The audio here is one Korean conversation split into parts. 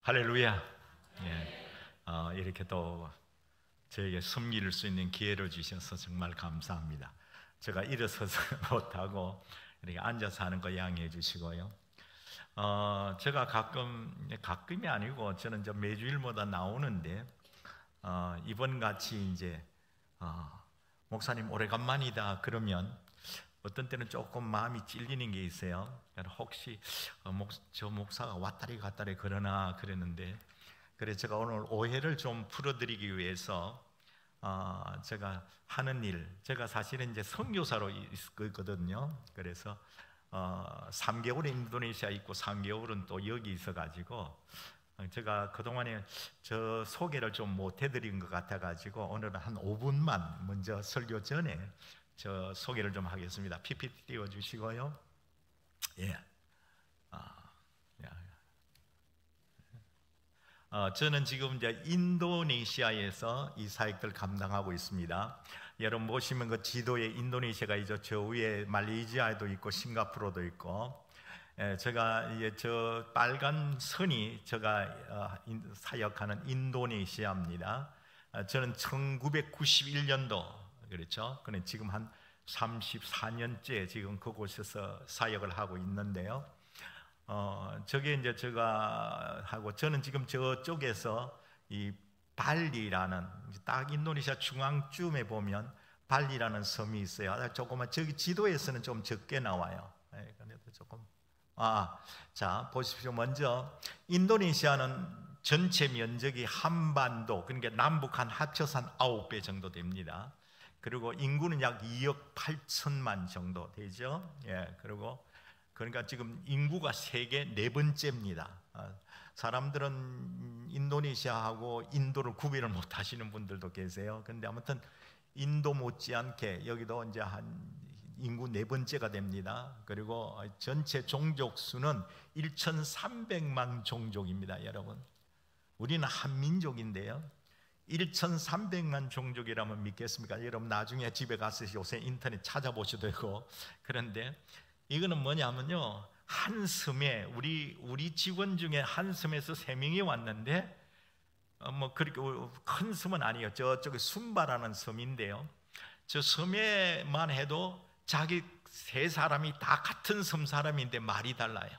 할렐루야. 예. 이렇게 또 저에게 섬길 수 있는 기회를 주셔서 정말 감사합니다. 제가 일어서서 못하고 이렇게 앉아서 하는 거 양해해 주시고요. 제가 가끔이 아니고 저는 이제 매주일마다 나오는데 이번 같이 이제 목사님 오래간만이다 그러면 어떤 때는 조금 마음이 찔리는 게 있어요. 혹시 저 목사가 왔다리 갔다리 그러나 그랬는데, 그래서 제가 오늘 오해를 좀 풀어드리기 위해서 제가 하는 일, 제가 사실은 이제 선교사로 있거든요. 그래서 3개월은 인도네시아 있고 3개월은 또 여기 있어가지고 제가 그동안에 저 소개를 좀 못 해드린 것 같아가지고 오늘은 한 5분만 먼저 설교 전에 저 소개를 좀 하겠습니다. PPT 띄워주시고요. 예. 저는 지금 이제 인도네시아에서 이 사역들 감당하고 있습니다. 여러분 보시면 그 지도에 인도네시아가 있죠. 저 위에 말레이시아에도 있고 싱가포르도 있고. 제가 이제 저 빨간 선이 제가 사역하는 인도네시아입니다. 저는 1991년도 그렇죠. 근데 지금 한 34년째 지금 그곳에서 사역을 하고 있는데요. 저게 이제 제가 하고, 저는 지금 저쪽에서 이 발리라는, 딱 인도네시아 중앙쯤에 보면 발리라는 섬이 있어요. 조금만 저기 지도에서는 좀 적게 나와요. 그런데도 조금. 자 보십시오. 먼저 인도네시아는 전체 면적이 한반도, 그러니까 남북한 합쳐서 한 9배 정도 됩니다. 그리고 인구는 약 2억 8천만 정도 되죠. 예, 그리고 그러니까 지금 인구가 세계 4번째입니다. 사람들은 인도네시아하고 인도를 구별을 못 하시는 분들도 계세요. 그런데 아무튼 인도 못지않게 여기도 이제 한 인구 4번째가 됩니다. 그리고 전체 종족 수는 1,300만 종족입니다, 여러분. 우리는 한민족인데요. 1,300만 종족이라면 믿겠습니까? 여러분 나중에 집에 가서 요새 인터넷 찾아보셔도 되고. 그런데 이거는 뭐냐면요, 한 섬에 우리 직원 중에 한 섬에서 3명이 왔는데 뭐 그렇게 큰 섬은 아니에요. 저쪽에 순바라는 섬인데요, 저 섬에만 해도 자기 3사람이 다 같은 섬 사람인데 말이 달라요.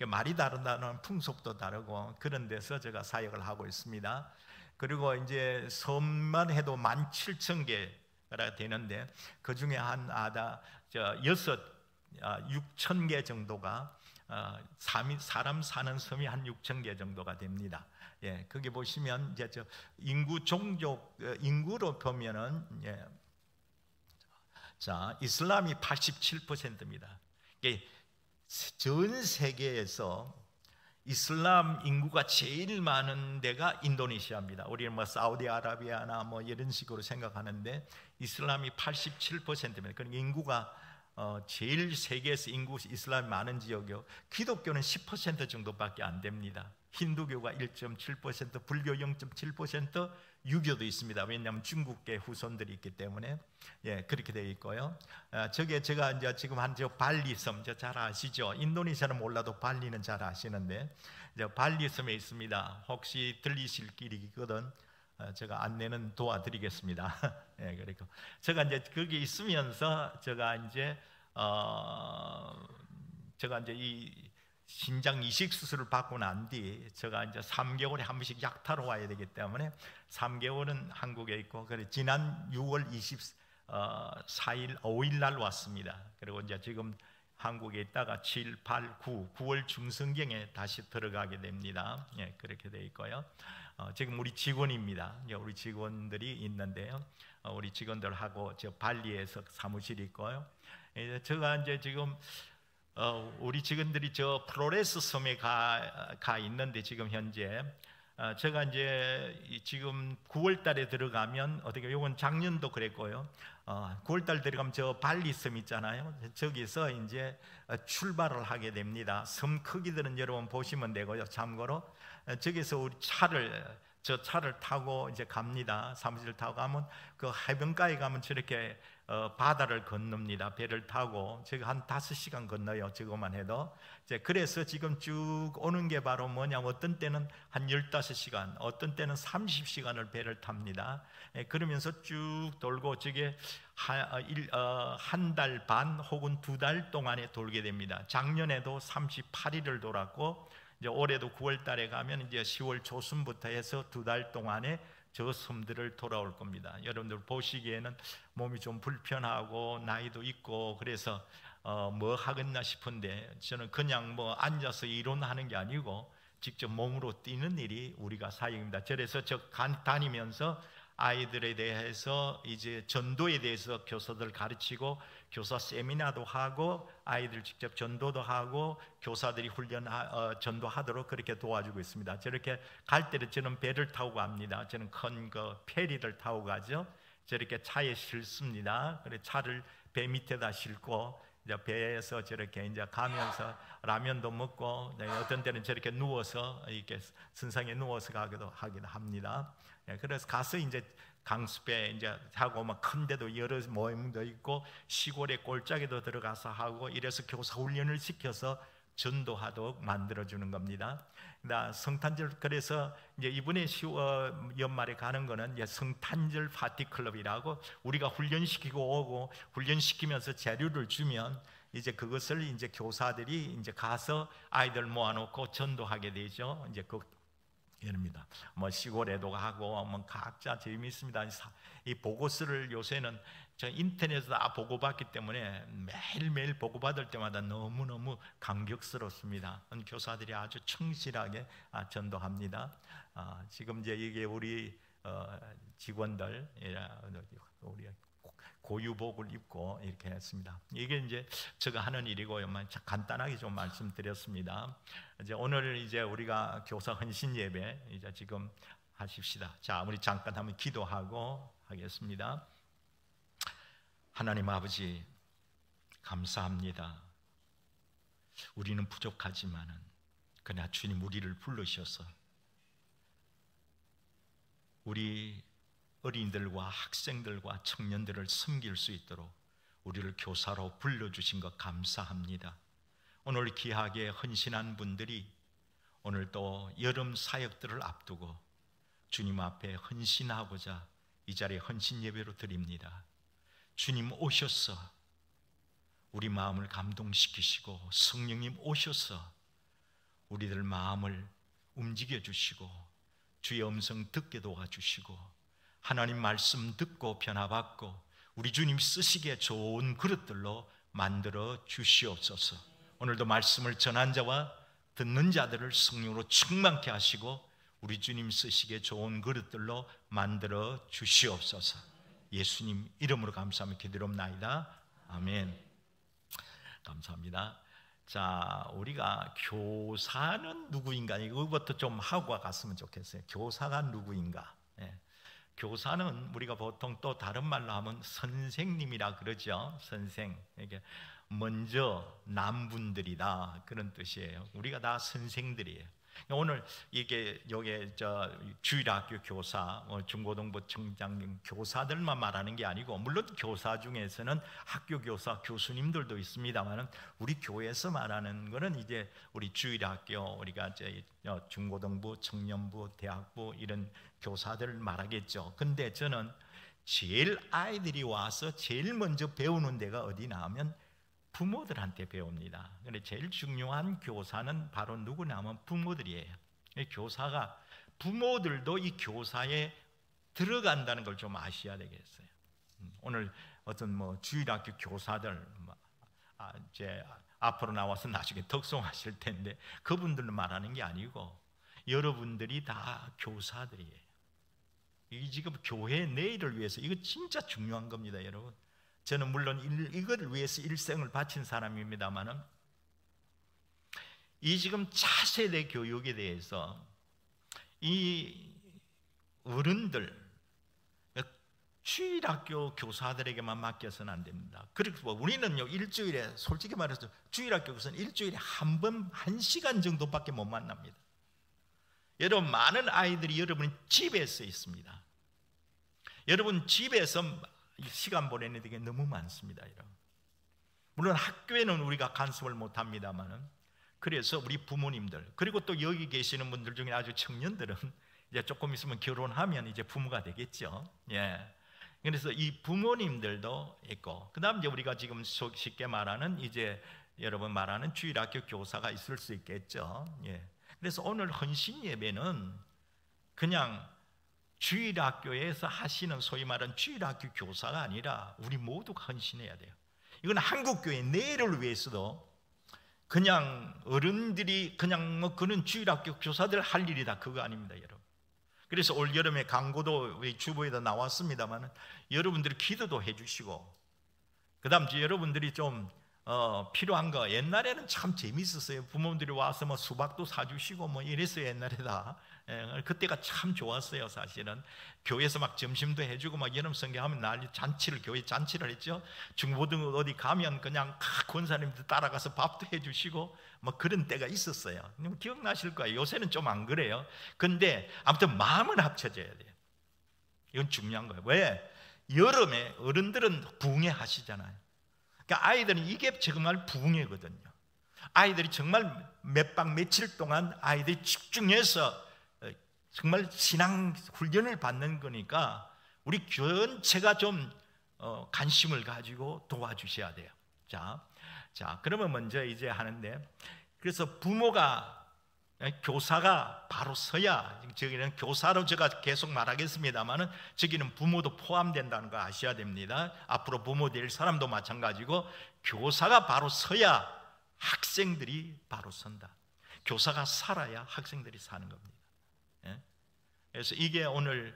말이 다르다는 풍속도 다르고 그런 데서 제가 사역을 하고 있습니다. 그리고 이제 섬만 해도 17,000개가 되는데 그 중에 한 6,000개 정도가 사람 사는 섬이 한 6,000개 정도가 됩니다. 예, 거기 보시면 이제 저 인구 종족 인구로 보면은 자 이슬람이 87%입니다. 전 세계에서 이슬람 인구가 제일 많은 데가 인도네시아입니다. 우리는 뭐 사우디아라비아나 뭐 이런 식으로 생각하는데 이슬람이 87%입니다. 그러니까 인구가 제일 세계에서 인구 이슬람이 많은 지역이요. 기독교는 10% 정도밖에 안 됩니다. 힌두교가 1.7%, 불교 0.7%, 유교도 있습니다. 왜냐하면 중국계 후손들이 있기 때문에. 예, 그렇게 되어 있고요. 저게 제가 이제 지금 한 저 발리섬, 잘 아시죠? 인도네시아는 몰라도 발리는 잘 아시는데, 발리섬에 있습니다. 혹시 들리실 길이 있거든 제가 안내는 도와드리겠습니다. 예, 그리고 제가 이제 거기 있으면서 제가 이제 이 신장 이식 수술을 받고 난 뒤 제가 이제 3개월에 한 번씩 약타러 와야 되기 때문에 3개월은 한국에 있고, 그래 지난 6월 24일 5일 날 왔습니다. 그리고 이제 지금 한국에 있다가 7, 8, 9월 중순경에 다시 들어가게 됩니다. 예, 그렇게 돼 있고요. 지금 우리 직원입니다. 우리 직원들이 있는데요. 우리 직원들하고 저 발리에서 사무실이 있고요. 제가 이제 지금 우리 직원들이 저 플로레스 섬에 가 있는데 지금 현재 제가 이제 지금 9월 달에 들어가면 어떻게, 요건 작년도 그랬고요. 9월 달 들어가면 저 발리 섬 있잖아요. 저기서 이제 출발을 하게 됩니다. 섬 크기들은 여러분 보시면 되고요. 참고로 저기서 우리 차를 타고 이제 갑니다. 사무실 타고 가면 그 해변가에 가면 저렇게 바다를 건넙니다. 배를 타고 제가 한 5시간 건너요. 저거만 해도. 이제 그래서 지금 쭉 오는 게 바로 뭐냐면 어떤 때는 한 15시간, 어떤 때는 30시간을 배를 탑니다. 그러면서 쭉 돌고 저게 한 달 반 혹은 2달 동안에 돌게 됩니다. 작년에도 38일을 돌았고 이제 올해도 9월 달에 가면 이제 10월 초순부터 해서 2달 동안에 저 섬들을 돌아올 겁니다. 여러분들 보시기에는 몸이 좀 불편하고 나이도 있고 그래서 뭐 하겠나 싶은데 저는 그냥 뭐 앉아서 이론하는 게 아니고 직접 몸으로 뛰는 일이 우리가 사역입니다. 그래서 저 다니면서 아이들에 대해서 이제 전도에 대해서 교사들 가르치고 교사 세미나도 하고 아이들 직접 전도도 하고 교사들이 전도하도록 그렇게 도와주고 있습니다. 저렇게 갈 때는 저는 배를 타고 갑니다. 저는 큰 그 페리를 타고 가죠. 저렇게 차에 싣습니다. 그래 차를 배 밑에다 싣고 이제 배에서 저렇게 이제 가면서 라면도 먹고 어떤 때는 저렇게 누워서 이렇게 선상에 누워서 가기도 합니다. 그래서 가서 이제 강습에 이제 하고 막 큰데도 여러 모임도 있고 시골의 골짜기도 들어가서 하고 이래서 교사 훈련을 시켜서 전도하도록 만들어주는 겁니다. 성탄절 그래서 이제 이번에 연말에 가는 거는 이제 성탄절 파티 클럽이라고 우리가 훈련시키고 오고 훈련시키면서 재료를 주면 이제 그것을 이제 교사들이 이제 가서 아이들 모아놓고 전도하게 되죠. 이제 그 이럽니다. 뭐 시골에도 가고 뭐 각자 재미있습니다. 이 보고서를 요새는 저 인터넷에서 다 보고받기 때문에 매일매일 보고받을 때마다 너무너무 감격스럽습니다. 교사들이 아주 충실하게 전도합니다. 지금 이제 이게 우리 직원들 우리 고유복을 입고 이렇게 했습니다. 이게 이제 제가 하는 일이고 간단하게 좀 말씀드렸습니다. 이제 오늘 이제 우리가 교사 헌신 예배 이제 지금 하십시다. 자, 우리 잠깐 한번 기도하고 하겠습니다. 하나님 아버지 감사합니다. 우리는 부족하지만은 그러나 주님 우리를 부르셔서 우리 어린이들과 학생들과 청년들을 섬길 수 있도록 우리를 교사로 불러주신 것 감사합니다. 오늘 귀하게 헌신한 분들이 오늘 또 여름 사역들을 앞두고 주님 앞에 헌신하고자 이 자리에 헌신 예배로 드립니다. 주님 오셔서 우리 마음을 감동시키시고 성령님 오셔서 우리들 마음을 움직여 주시고 주의 음성 듣게 도와주시고 하나님 말씀 듣고 변화받고 우리 주님 쓰시기에 좋은 그릇들로 만들어 주시옵소서. 오늘도 말씀을 전한 자와 듣는 자들을 성령으로 충만케 하시고 우리 주님 쓰시기에 좋은 그릇들로 만들어 주시옵소서. 예수님 이름으로 감사하며 기도합나이다. 아멘. 감사합니다. 자, 우리가 교사는 누구인가 이거부터 좀 하고 갔으면 좋겠어요. 교사가 누구인가? 교사는 우리가 보통 또 다른 말로 하면 선생님이라 그러죠. 선생. 이게 먼저 남분들이다 그런 뜻이에요. 우리가 다 선생들이에요. 오늘 이게 여기 주일학교 교사, 중고등부 청장 교사들만 말하는 게 아니고 물론 교사 중에서는 학교 교사 교수님들도 있습니다만은 우리 교회에서 말하는 거는 이제 우리 주일학교 우리가 이제 중고등부, 청년부, 대학부 이런 교사들을 말하겠죠. 근데 저는 제일 아이들이 와서 제일 먼저 배우는 데가 어디나 하면 부모들한테 배웁니다. 근데 제일 중요한 교사는 바로 누구냐 하면 부모들이에요. 교사가 부모들도 이 교사에 들어간다는 걸 좀 아셔야 되겠어요. 오늘 어떤 뭐 주일학교 교사들 이제 앞으로 나와서 나중에 덕송하실 텐데 그분들은 말하는 게 아니고 여러분들이 다 교사들이에요. 이 지금 교회 내일을 위해서 이거 진짜 중요한 겁니다, 여러분. 저는 물론 이걸 위해서 일생을 바친 사람입니다만은 이 지금 차세대 교육에 대해서 이 어른들 주일학교 교사들에게만 맡겨서는 안 됩니다. 그리고 우리는요 일주일에 솔직히 말해서 주일학교 교사는 일주일에 한 번 1시간 정도밖에 못 만납니다. 여러분 많은 아이들이 여러분 집에서 있습니다. 여러분 집에서 시간 보내는 게 너무 많습니다. 여러분. 물론 학교에는 우리가 간섭을 못합니다만은, 그래서 우리 부모님들, 그리고 또 여기 계시는 분들 중에 아주 청년들은 이제 조금 있으면 결혼하면 이제 부모가 되겠죠. 예. 그래서 이 부모님들도 있고, 그다음 이제 우리가 지금 쉽게 말하는 이제 여러분 말하는 주일학교 교사가 있을 수 있겠죠. 예. 그래서 오늘 헌신 예배는 그냥 주일학교에서 하시는 소위 말하는 주일학교 교사가 아니라 우리 모두가 헌신해야 돼요. 이건 한국교회 내를 위해서도 그냥 어른들이 그냥 뭐 그는 주일학교 교사들 할 일이다, 그거 아닙니다, 여러분. 그래서 올 여름에 광고도 주보에도 나왔습니다만 여러분들이 기도도 해주시고, 그 다음 여러분들이 좀 필요한 거, 옛날에는 참 재밌었어요. 부모님들이 와서 뭐 수박도 사주시고 뭐 이랬어요, 옛날에다. 그때가 참 좋았어요. 사실은 교회에서 막 점심도 해주고 막 여름 성경하면 난리, 잔치를, 교회 잔치를 했죠. 중고등 어디 가면 그냥 권사님들 따라가서 밥도 해주시고 뭐 그런 때가 있었어요. 기억나실 거예요. 요새는 좀 안 그래요. 근데 아무튼 마음은 합쳐져야 돼요. 이건 중요한 거예요. 왜? 여름에 어른들은 부흥회 하시잖아요. 그러니까 아이들은 이게 정말 부흥회거든요. 아이들이 정말 몇 박 며칠 동안 아이들이 집중해서 정말 신앙 훈련을 받는 거니까 우리 전체가 좀 관심을 가지고 도와주셔야 돼요. 자, 그러면 먼저 이제 하는데, 그래서 부모가, 교사가 바로 서야, 저기는 교사로 제가 계속 말하겠습니다만은 저기는 부모도 포함된다는 거 아셔야 됩니다. 앞으로 부모 될 사람도 마찬가지고 교사가 바로 서야 학생들이 바로 선다. 교사가 살아야 학생들이 사는 겁니다. 그래서 이게 오늘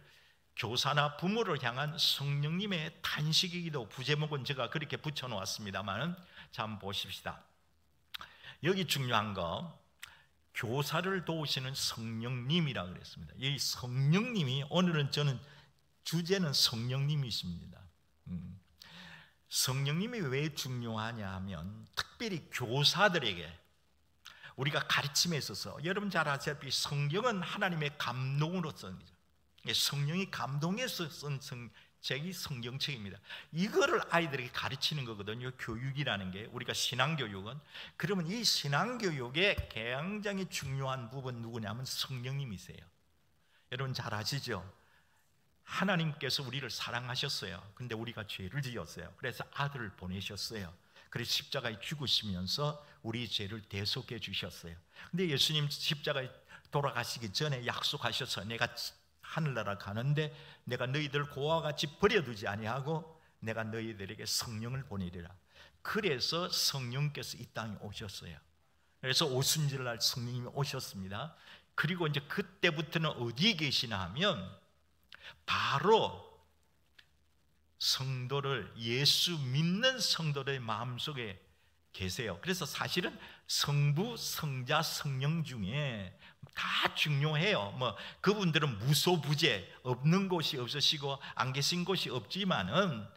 교사나 부모를 향한 성령님의 탄식이기도, 부제목은 제가 그렇게 붙여놓았습니다만, 자, 한번 보십시다. 여기 중요한 거, 교사를 도우시는 성령님이라 그랬습니다. 이 성령님이, 오늘은 저는 주제는 성령님이십니다. 성령님이 왜 중요하냐 하면, 특별히 교사들에게 우리가 가르침에 있어서, 여러분 잘 아시다시피 성경은 하나님의 감동으로 쓴 거죠. 성령이 감동해서 쓴 책이 성경책입니다. 이거를 아이들에게 가르치는 거거든요. 교육이라는 게, 우리가 신앙교육은. 그러면 이 신앙교육의 굉장히 중요한 부분 누구냐면 성령님이세요. 여러분 잘 아시죠? 하나님께서 우리를 사랑하셨어요. 근데 우리가 죄를 지었어요. 그래서 아들을 보내셨어요. 그래서 십자가에 죽으시면서 우리 죄를 대속해 주셨어요. 근데 예수님 십자가에 돌아가시기 전에 약속하셔서, 내가 하늘나라 가는데 내가 너희들 고와 같이 버려두지 아니하고 내가 너희들에게 성령을 보내리라. 그래서 성령께서 이 땅에 오셨어요. 그래서 오순절날 성령님이 오셨습니다. 그리고 이제 그때부터는 어디에 계시나 하면 바로 성도를, 예수 믿는 성도들의 마음속에 계세요. 그래서 사실은 성부, 성자, 성령 중에 다 중요해요. 뭐 그분들은 무소부재, 없는 곳이 없으시고 안 계신 곳이 없지만은,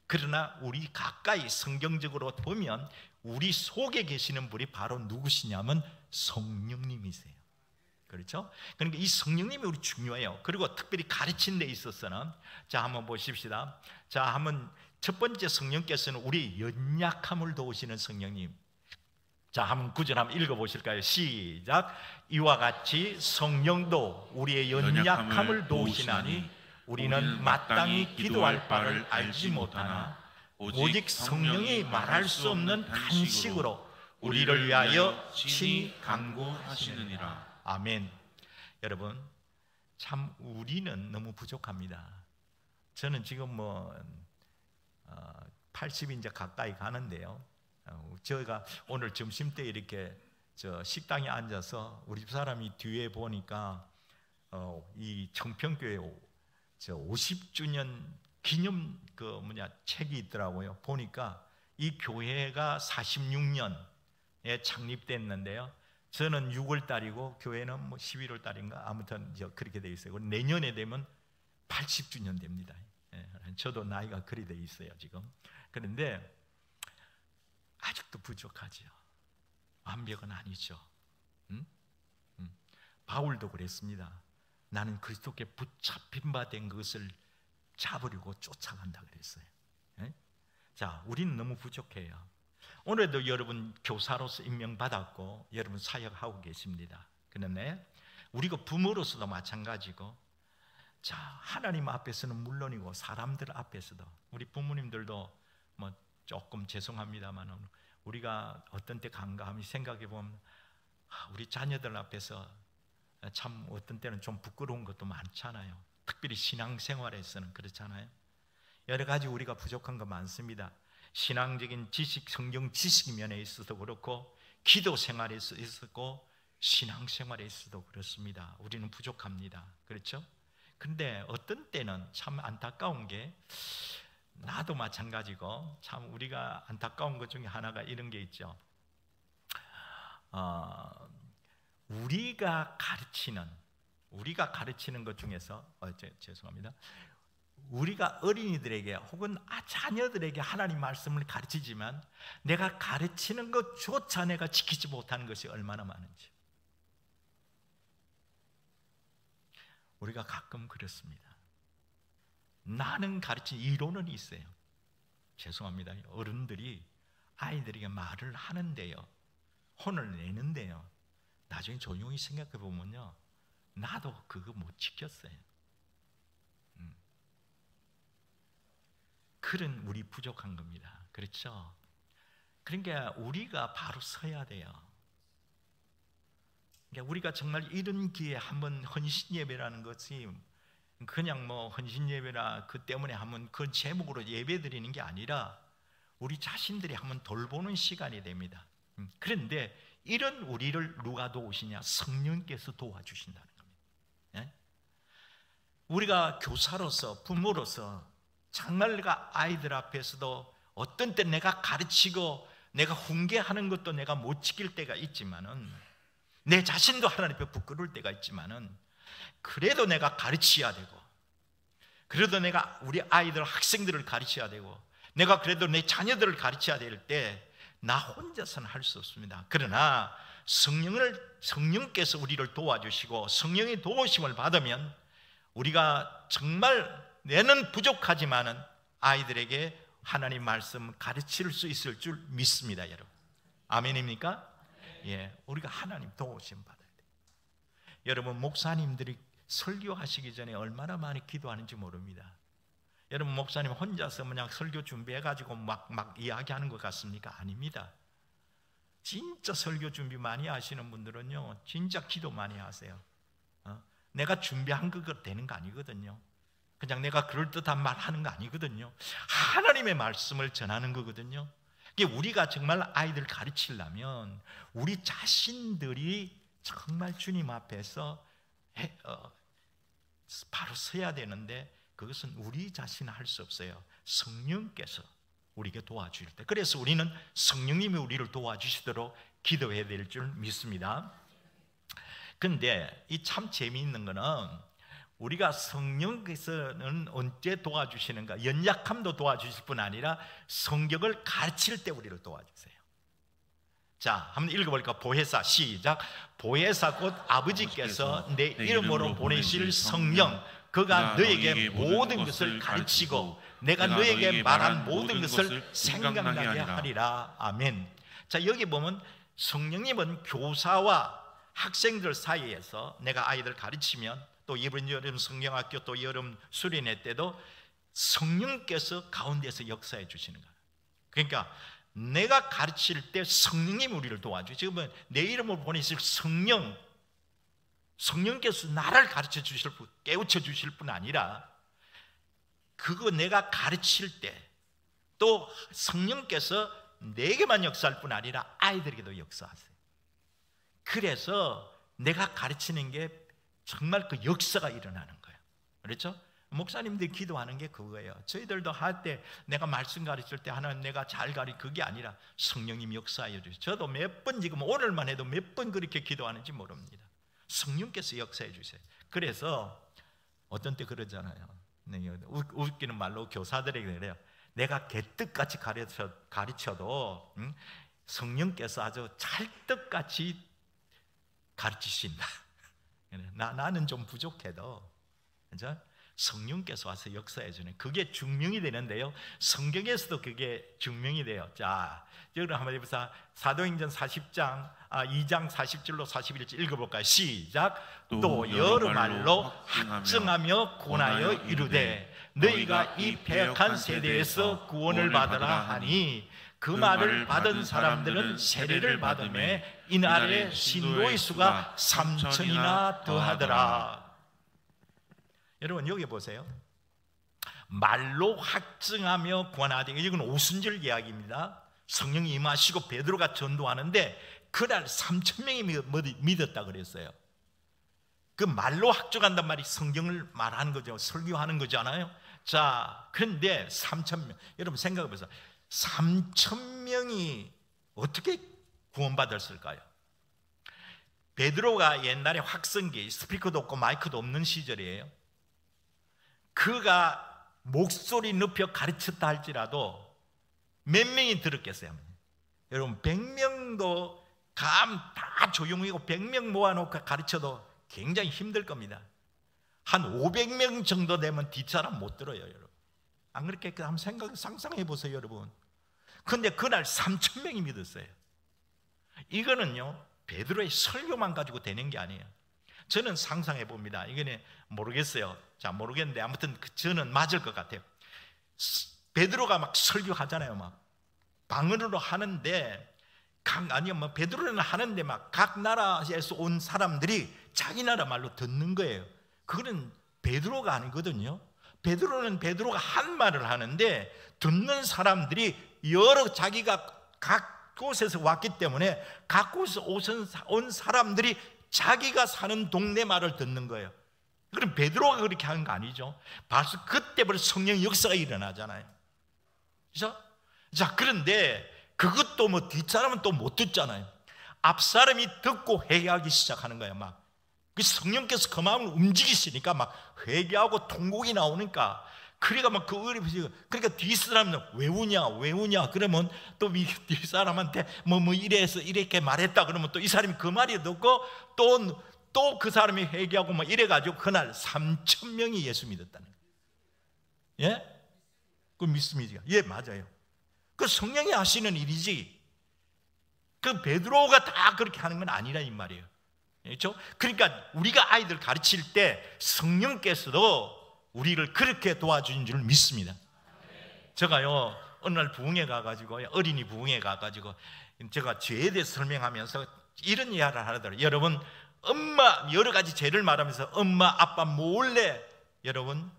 그러나 우리 가까이 성경적으로 보면 우리 속에 계시는 분이 바로 누구시냐면 성령님이세요. 그렇죠? 그러니까 이 성령님이 우리 중요해요. 그리고 특별히 가르친 데 있어서는, 자, 한번 보십시다. 자, 한번 첫 번째, 성령께서는 우리 연약함을 도우시는 성령님. 자, 한번 9절 한번 읽어보실까요? 시작. 이와 같이 성령도 우리의 연약함을 도우시나니 우리는 마땅히 기도할 바를 알지 못하나 오직 성령이 말할 수 없는 탄식으로 우리를 위하여 친히 간구하시느니라. 아멘. 여러분, 참 우리는 너무 부족합니다. 저는 지금 뭐 80이 이제 가까이 가는데요. 제가 오늘 점심 때 이렇게 식당에 앉아서 우리 집사람이 뒤에 보니까 이 청평교회 50주년 기념 책이 있더라고요. 보니까 이 교회가 46년에 창립됐는데요. 저는 6월 달이고 교회는 뭐 11월 달인가 아무튼 그렇게 돼 있어요. 내년에 되면 80주년 됩니다. 저도 나이가 그리 돼 있어요 지금. 그런데 아직도 부족하죠. 완벽은 아니죠. 바울도 그랬습니다. 나는 그리스도께 붙잡힌 바 된 것을 잡으려고 쫓아간다 그랬어요. 예? 자, 우리는 너무 부족해요. 오늘도 여러분 교사로서 임명받았고 여러분 사역하고 계십니다. 그런데 우리가 부모로서도 마찬가지고, 자, 하나님 앞에서는 물론이고 사람들 앞에서도, 우리 부모님들도 뭐 조금 죄송합니다만 우리가 어떤 때 간감히 생각해 보면 우리 자녀들 앞에서 참 어떤 때는 좀 부끄러운 것도 많잖아요. 특별히 신앙생활에서는 그렇잖아요. 여러 가지 우리가 부족한 거 많습니다. 신앙적인 지식, 성경 지식 면에 있어도 그렇고, 기도 생활에 있었고, 신앙생활에 있어도 그렇습니다. 우리는 부족합니다. 그렇죠? 근데 어떤 때는 참 안타까운 게, 나도 마찬가지고 참 우리가 안타까운 것 중에 하나가 이런 게 있죠. 우리가 가르치는 것 중에서 죄송합니다. 우리가 어린이들에게 혹은 자녀들에게 하나님 말씀을 가르치지만 내가 가르치는 것조차 내가 지키지 못하는 것이 얼마나 많은지. 우리가 가끔 그렇습니다. 나는 가르친 이론은 있어요. 죄송합니다. 어른들이 아이들에게 말을 하는데요, 혼을 내는데요, 나중에 조용히 생각해 보면요, 나도 그거 못 지켰어요. 그런 우리 부족한 겁니다. 그렇죠? 그러니까 우리가 바로 서야 돼요. 그러니까 우리가 정말 이런 기회에 한번 헌신 예배라는 것이 그냥 뭐 헌신 예배라 그 때문에 한번 그 제목으로 예배 드리는 게 아니라 우리 자신들이 한번 돌보는 시간이 됩니다. 그런데 이런 우리를 누가 도우시냐? 성령께서 도와주신다는 겁니다. 예? 우리가 교사로서, 부모로서 정말 내가 아이들 앞에서도 어떤 때 내가 가르치고 내가 훈계하는 것도 내가 못 지킬 때가 있지만은, 내 자신도 하나님 앞에 부끄러울 때가 있지만은, 그래도 내가 가르쳐야 되고, 그래도 내가 우리 아이들, 학생들을 가르쳐야 되고, 내가 그래도 내 자녀들을 가르쳐야 될 때 나 혼자서는 할 수 없습니다. 그러나 성령께서 우리를 도와주시고 성령의 도우심을 받으면 우리가 정말 내는 부족하지만은 아이들에게 하나님 말씀 가르칠 수 있을 줄 믿습니다, 여러분. 아멘입니까? 예, 우리가 하나님 도우심 받아야 돼요. 여러분, 목사님들이 설교하시기 전에 얼마나 많이 기도하는지 모릅니다. 여러분, 목사님 혼자서 그냥 설교 준비해가지고 막 이야기하는 것 같습니까? 아닙니다. 진짜 설교 준비 많이 하시는 분들은요, 진짜 기도 많이 하세요. 내가 준비한 거 되는 거 아니거든요. 그냥 내가 그럴듯한 말 하는 거 아니거든요. 하나님의 말씀을 전하는 거거든요. 우리가 정말 아이들 가르치려면 우리 자신들이 정말 주님 앞에서 바로 서야 되는데, 그것은 우리 자신은 할 수 없어요. 성령께서 우리에게 도와주실 때, 그래서 우리는 성령님이 우리를 도와주시도록 기도해야 될 줄 믿습니다. 근데 이 참 재미있는 거는, 우리가 성령께서는 언제 도와주시는가? 연약함도 도와주실 뿐 아니라 성경을 가르칠 때 우리를 도와주세요. 자, 한번 읽어볼까? 보혜사, 시작. 보혜사 곧 아버지께서 내 이름으로 보내실 성령, 그가 너에게 모든 것을 가르치고 내가 너에게 말한 모든 것을 생각나게 하리라. 아멘. 자, 여기 보면 성령님은 교사와 학생들 사이에서, 내가 아이들 가르치면, 또 이번 여름 성경학교, 또 여름 수련회 때도 성령께서 가운데서 역사해 주시는 거예요. 그러니까 내가 가르칠 때 성령님이 우리를 도와주죠. 지금 내 이름으로 보내실 성령께서 나를 가르쳐 주실 뿐, 깨우쳐 주실 뿐 아니라, 그거 내가 가르칠 때 또 성령께서 내게만 역사할 뿐 아니라 아이들에게도 역사하세요. 그래서 내가 가르치는 게 정말 그 역사가 일어나는 거예요. 그렇죠? 목사님들이 기도하는 게 그거예요. 저희들도 할 때 내가 말씀 가르칠 때 하나님 내가 잘 그게 아니라 성령님 역사해 주세요. 저도 몇 번, 지금 오늘만 해도 몇 번 그렇게 기도하는지 모릅니다. 성령께서 역사해 주세요. 그래서 어떤 때 그러잖아요. 웃기는 말로 교사들에게 그래요. 내가 개떡같이 가르쳐도 성령께서 아주 찰떡같이 가르치신다. 나는 좀 부족해도, 그렇죠? 성령께서 와서 역사해 주는, 그게 증명이 되는데요, 성경에서도 그게 증명이 돼요. 자, 여러분 한번 해보자. 사도행전 40장 2장 40절로 41절 읽어볼까요? 시작. 또 여러 말로 확증하며 권하여 이르되 너희가 이 패역한 세대에서 구원을 받으라 하니, 그 말을 받은 사람들은 세례를 받으며 이날에 신도의 수가 3,000이나 더하더라. 여러분 여기 보세요. 말로 확증하며 권하되, 이건 오순절 이야기입니다. 성령이 임하시고 베드로가 전도하는데 그날 3,000명이 믿었다 그랬어요. 그 말로 확증한단 말이 성경을 말하는 거죠. 설교하는 거잖아요. 자, 그런데 3,000명, 여러분 생각해 보세요. 3,000명이 어떻게 구원받았을까요? 베드로가 옛날에 확성기, 스피커도 없고 마이크도 없는 시절이에요. 그가 목소리 높여 가르쳤다 할지라도 몇 명이 들었겠어요? 여러분 100명도 다 조용히고 100명 모아놓고 가르쳐도 굉장히 힘들 겁니다. 한 500명 정도 되면 뒷사람 못 들어요, 여러분. 안 그렇게 한번 상상해 보세요, 여러분. 근데 그날 3,000명이 믿었어요. 이거는요, 베드로의 설교만 가지고 되는 게 아니에요. 저는 상상해 봅니다. 이거는 모르겠어요. 자, 모르겠는데 아무튼 저는 맞을 것 같아요. 베드로가 막 설교하잖아요. 막 방언으로 하는데 베드로는 하는데 막 각 나라에서 온 사람들이 자기 나라 말로 듣는 거예요. 그거는 베드로가 아니거든요. 베드로가 한 말을 하는데 듣는 사람들이 자기가 각 곳에서 왔기 때문에 각 곳에서 온 사람들이 자기가 사는 동네 말을 듣는 거예요. 그럼 베드로가 그렇게 하는 거 아니죠. 벌써 그때부터 성령 역사가 일어나잖아요. 그렇죠? 자, 그런데 그것도 뭐 뒷사람은 또 못 듣잖아요. 앞사람이 듣고 회개하기 시작하는 거예요. 막 그 성령께서 그 마음을 움직이시니까 막 회개하고 통곡이 나오니까, 그러니까 그러니까 뒷사람은 왜 우냐 그러면 또 뒷사람한테 뭐 이래서 이렇게 말했다 그러면 또 이 사람이 그 말이 듣고 또 그 사람이 회개하고 뭐 이래가지고 그날 3,000명이 예수 믿었다는 거예요. 예? 그 믿습니까? 예, 맞아요. 그 성령이 하시는 일이지, 그 베드로가 다 그렇게 하는 건 아니라 이 말이에요. 그렇죠? 그러니까 우리가 아이들 가르칠 때 성령께서도 우리를 그렇게 도와주는 줄 믿습니다. 제가요, 어느 날 부흥회 가가지고, 어린이 부흥회 가가지고 제가 죄에 대해서 설명하면서 이런 이야기를 하더라고요. 여러분, 여러 가지 죄를 말하면서 엄마 아빠 몰래, 여러분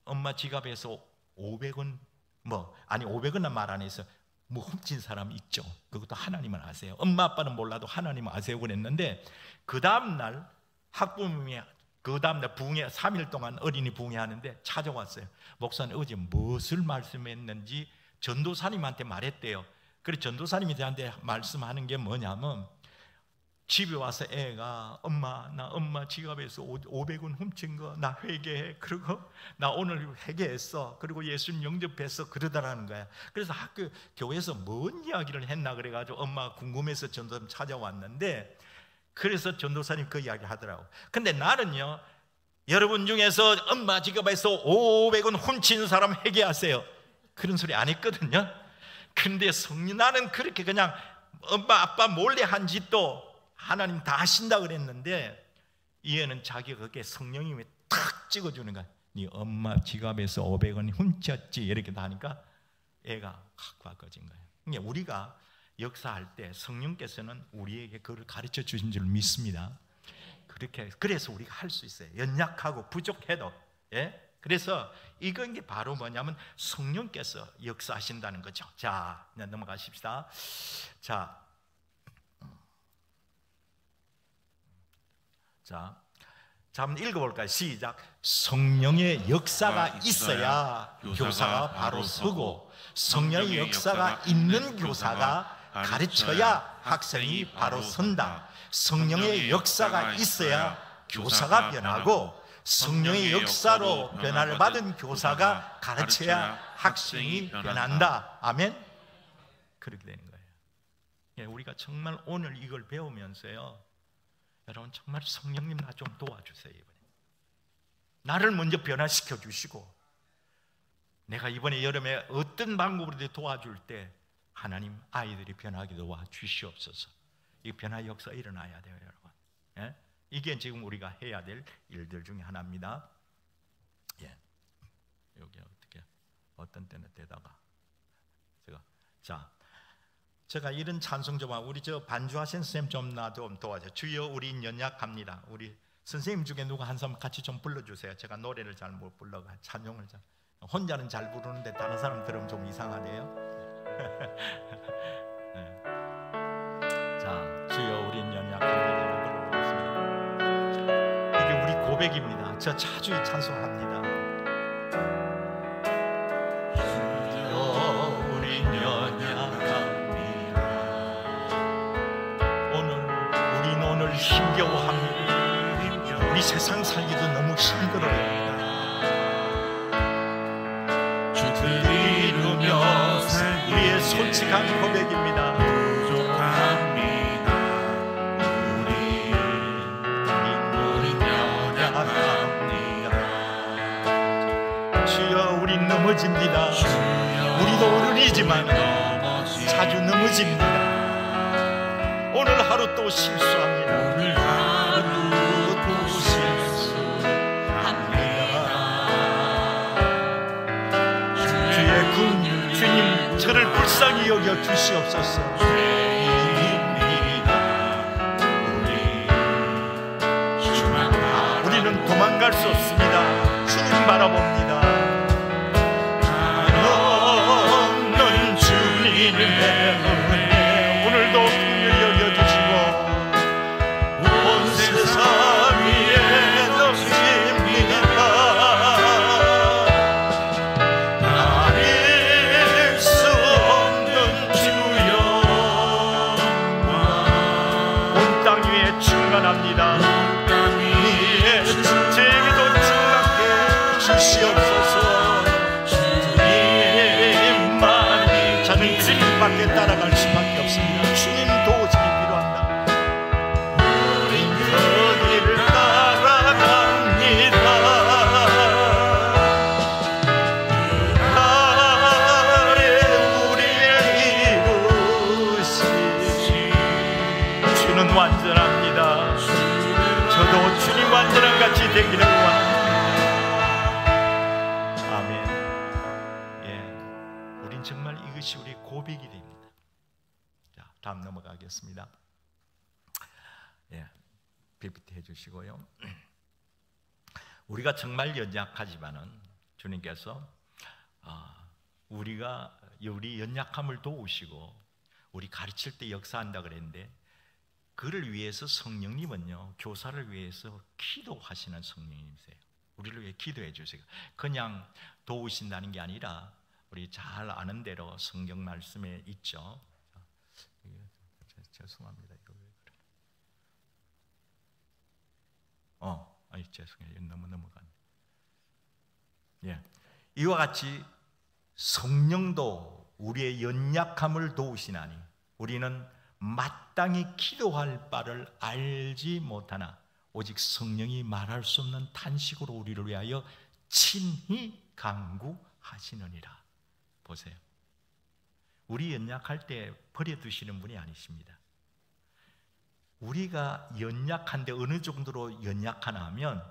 엄마 지갑에서 500원 500원은 말 안 해서 뭐 훔친 사람 있죠. 그것도 하나님은 아세요. 엄마 아빠는 몰라도 하나님은 아세요 그랬는데, 그 다음날 학부모님이 그 다음날 부흥회 3일 동안 어린이 부흥회 하는데 찾아왔어요. 목사님 어제 무엇을 말씀했는지 전도사님한테 말했대요. 그래서 전도사님이 저한테 말씀하는 게 뭐냐면, 집에 와서 애가 나 엄마 지갑에서 500원 훔친 거 나 회개해. 그리고 나 오늘 회개했어. 그리고 예수님 영접했어. 그러더라는 거야. 그래서 교회에서 뭔 이야기를 했나 그래가지고 엄마가 궁금해서 전도사님 찾아왔는데, 그래서 전도사님 그 이야기 하더라고. 근데 나는요, 여러분 중에서 엄마 지갑에서 500원 훔친 사람 회개하세요, 그런 소리 안 했거든요. 근데 나는 그렇게 그냥 엄마 아빠 몰래 한 짓도 하나님 다 하신다 그랬는데, 이 애는 자기가 그게 성령님이 탁 찍어주는 거야. 네 엄마 지갑에서 500원 훔쳤지, 이렇게 하니까 애가 확 바꿔진 거예요. 그러니까 우리가 역사할 때 성령께서는 우리에게 그걸 가르쳐 주신 줄 믿습니다. 그래서 우리가 할 수 있어요. 연약하고 부족해도. 예? 그래서 이건 게 바로 뭐냐면 성령께서 역사하신다는 거죠. 자, 넘어가십시다. 자, 한번 읽어볼까요? 시작. 성령의 역사가 있어야 교사가 바로 서고, 성령의 역사가 있는 교사가 가르쳐야 학생이 바로 선다. 성령의 역사가 있어야 교사가 변하고, 성령의 역사로 변화를 받은 교사가 가르쳐야 학생이 변한다. 아멘? 그렇게 되는 거예요. 우리가 정말 오늘 이걸 배우면서요, 여러분 정말 성령님 나 좀 도와주세요. 이번에 나를 먼저 변화시켜 주시고, 내가 이번에 여름에 어떤 방법으로든 도와줄 때 하나님, 아이들이 변하게 도와주시옵소서. 이 변화 역사 일어나야 돼요, 여러분. 예? 이게 지금 우리가 해야 될 일들 중에 하나입니다. 예. 여기 어떻게 어떤 때는 때다가 제가 이런 찬송 좀 하고, 우리 저 반주하신 선생님 좀 나 좀 도와줘. 주여 우린 연약합니다. 우리 선생님 중에 누가 한 사람 같이 좀 불러주세요. 제가 노래를 잘 못 불러가, 찬송을 잘, 혼자는 잘 부르는데 다른 사람 들으면 좀 이상하네요. 네. 자, 주여 우린 연약합니다. 불러보겠습니다. 이게 우리 고백입니다. 저 자주 이 찬송합니다. 주여 우린 연약합니다. 오늘 힘겨워합니다. 우리 세상 살기도 너무 힘들어요. 이루며 우리의 솔직한 고백입니다. 부족합니다. 우린 연약합니다. 주여 우린 넘어집니다. 우리도 어른이지만 자주 넘어집니다. 오늘 하루 또 실수합니다. 오늘 하루 또 실수합니다. 주님, 저를 불쌍히 여겨 주시옵소서. 우리는 도망갈 수 없습니다. 주님 바라봅니다. 없는 주님의 은혜 오늘도 긍휼히 여겨주시고 온 세상 위에 넘칩니다. 가릴 수 없는 주여 온 땅 위에 충만합니다. 제게도 충만케 주시옵소서. 주님만 저는 주님밖에 따라갈 수밖에 없습니다. 주님 도우심이 필요합니다. 우린 그 길을 따라갑니다. 아래 우리를 이루시지. 주는 완전합니다. 저도 주님 완전한 같이 되기를 원합니다. 아멘. 예, 우린 정말 이것이 우리 고백이 됩니다. 자, 다음 넘어가겠습니다. 예, PPT 해주시고요. 우리가 정말 연약하지만은 주님께서 우리 연약함을 도우시고 우리 가르칠 때 역사한다 그랬는데, 그를 위해서 성령님은요, 교사를 위해서 기도하시는 성령님이세요. 우리를 위해 기도해 주세요. 그냥 도우신다는 게 아니라 우리 잘 아는 대로 성경 말씀에 있죠. 죄송합니다. 이거 왜 그래? 죄송해요. 너무 넘어갔네. 예, 이와 같이 성령도 우리의 연약함을 도우시나니 우리는 마땅히 기도할 바를 알지 못하나 오직 성령이 말할 수 없는 탄식으로 우리를 위하여 친히 간구하시느니라. 보세요. 우리 연약할 때 버려두시는 분이 아니십니다. 우리가 연약한데 어느 정도로 연약하나 하면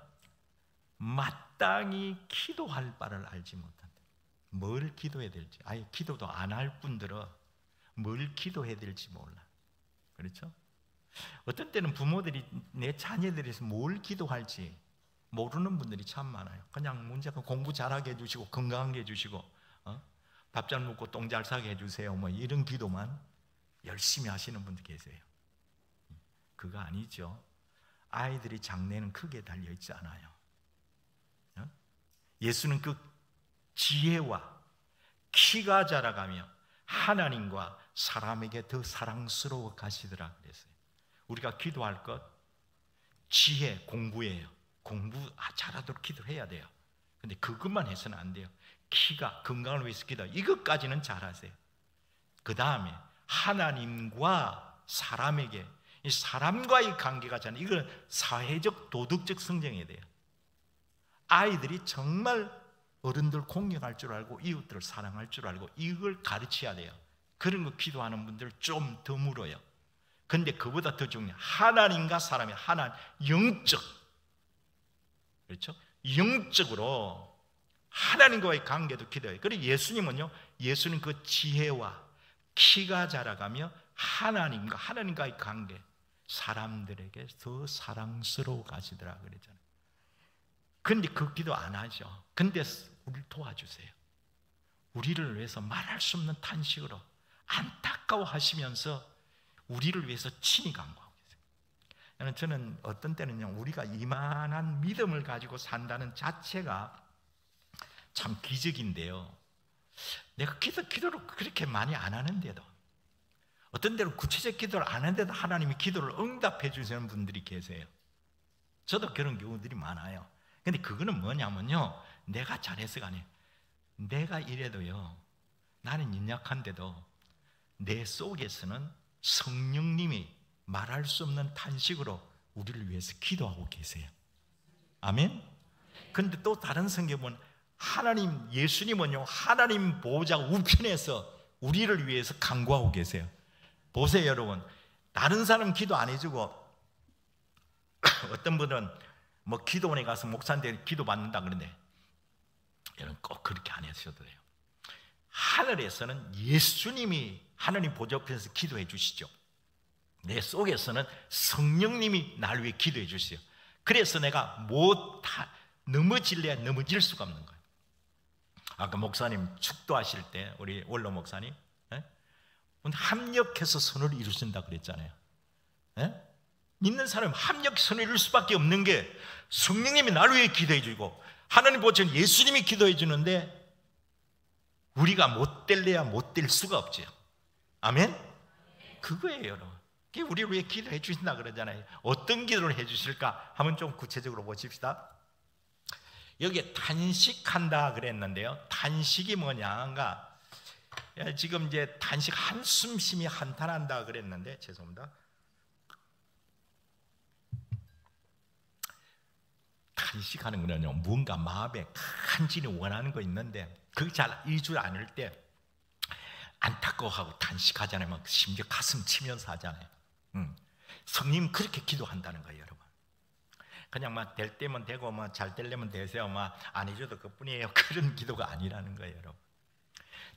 마땅히 기도할 바를 알지 못한다. 뭘 기도해야 될지, 아예 기도도 안 할 분들은 뭘 기도해야 될지 몰라. 그렇죠? 어떤 때는 부모들이 내 자녀들에서 뭘 기도할지 모르는 분들이 참 많아요. 그냥 문제가 공부 잘하게 해주시고 건강하게 해주시고 밥 잘 먹고 똥 잘 싸게 해주세요, 뭐 이런 기도만 열심히 하시는 분들 계세요. 그거 아니죠. 아이들이 장래는 크게 달려있지 않아요. 예수는 그 지혜와 키가 자라가며 하나님과 사람에게 더 사랑스러워 가시더라 그랬어요. 우리가 기도할 것 지혜, 공부예요. 공부 잘하도록 기도해야 돼요. 근데 그것만 해서는 안 돼요. 키가, 건강을 위해서 기도, 이것까지는 잘하세요. 그 다음에 하나님과 사람에게, 이 사람과의 관계가 잖아요. 이건 사회적 도덕적 성장해야 돼요. 아이들이 정말 어른들 공경할 줄 알고 이웃들을 사랑할 줄 알고 이걸 가르쳐야 돼요. 그런 거 기도하는 분들 좀 드물어요. 근데 그보다 더 중요해. 하나님과 사람이 영적, 그렇죠? 영적으로 하나님과의 관계도 기도해요. 그리고 예수님은요, 예수님 그 지혜와 키가 자라가며 하나님과의 관계, 사람들에게 더 사랑스러워 가시더라 그랬잖아요. 근데 그 기도 안 하죠. 근데 우리를 도와주세요. 우리를 위해서 말할 수 없는 탄식으로 안타까워하시면서 우리를 위해서 친히 간구하고 계세요. 저는 어떤 때는요, 우리가 이만한 믿음을 가지고 산다는 자체가 참 기적인데요, 내가 기도를 그렇게 많이 안 하는데도, 어떤 때는 구체적 기도를 안 하는데도 하나님이 기도를 응답해 주시는 분들이 계세요. 저도 그런 경우들이 많아요. 근데 그거는 뭐냐면요, 내가 잘해서가 아니에요. 내가 이래도요, 나는 연약한데도 내 속에서는 성령님이 말할 수 없는 탄식으로 우리를 위해서 기도하고 계세요. 아멘? 근데 또 다른 성경 보면 하나님, 예수님은요, 하나님 보호자 우편에서 우리를 위해서 간구하고 계세요. 보세요, 여러분. 다른 사람 기도 안 해주고 어떤 분은 뭐 기도원에 가서 목사한테 기도 받는다 그러는데, 여러분 꼭 그렇게 안 하셔도 돼요. 하늘에서는 예수님이 하나님 보좌 옆에서 기도해 주시죠. 내 속에서는 성령님이 날 위해 기도해 주세요. 그래서 내가 넘어질래야 넘어질 수가 없는 거예요. 아까 목사님 축도하실 때 우리 원로 목사님 합력해서 선을 이루신다 그랬잖아요. 믿는 사람은 합력해서 선을 이룰 수밖에 없는 게 성령님이 날 위해 기도해 주고 하나님 보좌는 예수님이 기도해 주는데 우리가 못 될래야 못 될 수가 없죠. 아멘? 그거예요, 여러분. 우리를 위해 기도해 주신다 그러잖아요. 어떤 기도를 해 주실까? 한번 좀 구체적으로 보십시다. 여기에 단식한다 그랬는데요, 단식이 뭐냐가, 지금 이제 단식, 한숨 쉬며 한탄한다 그랬는데, 죄송합니다. 단식하는 거는요, 뭔가 마음에 간절히 원하는 거 있는데 그게 잘 이루지 않을 때 안타까워하고 단식하잖아요. 막 심지어 가슴 치면서 하잖아요. 성님 그렇게 기도한다는 거예요, 여러분. 그냥 막 될 때면 되고 뭐 잘 되려면 되세요, 막 안 해줘도 그뿐이에요, 그런 기도가 아니라는 거예요, 여러분.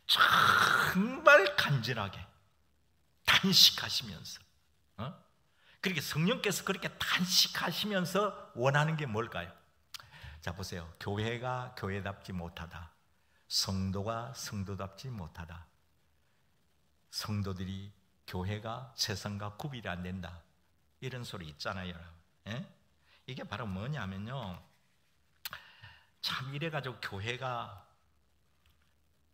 정말 간절하게 단식하시면서, 그렇게 성령께서 그렇게 단식하시면서 원하는 게 뭘까요? 자, 보세요. 교회가 교회답지 못하다, 성도가 성도답지 못하다, 성도들이 교회가 세상과 구별이 안 된다, 이런 소리 있잖아요, 여러분. 이게 바로 뭐냐면요, 참 이래가지고 교회가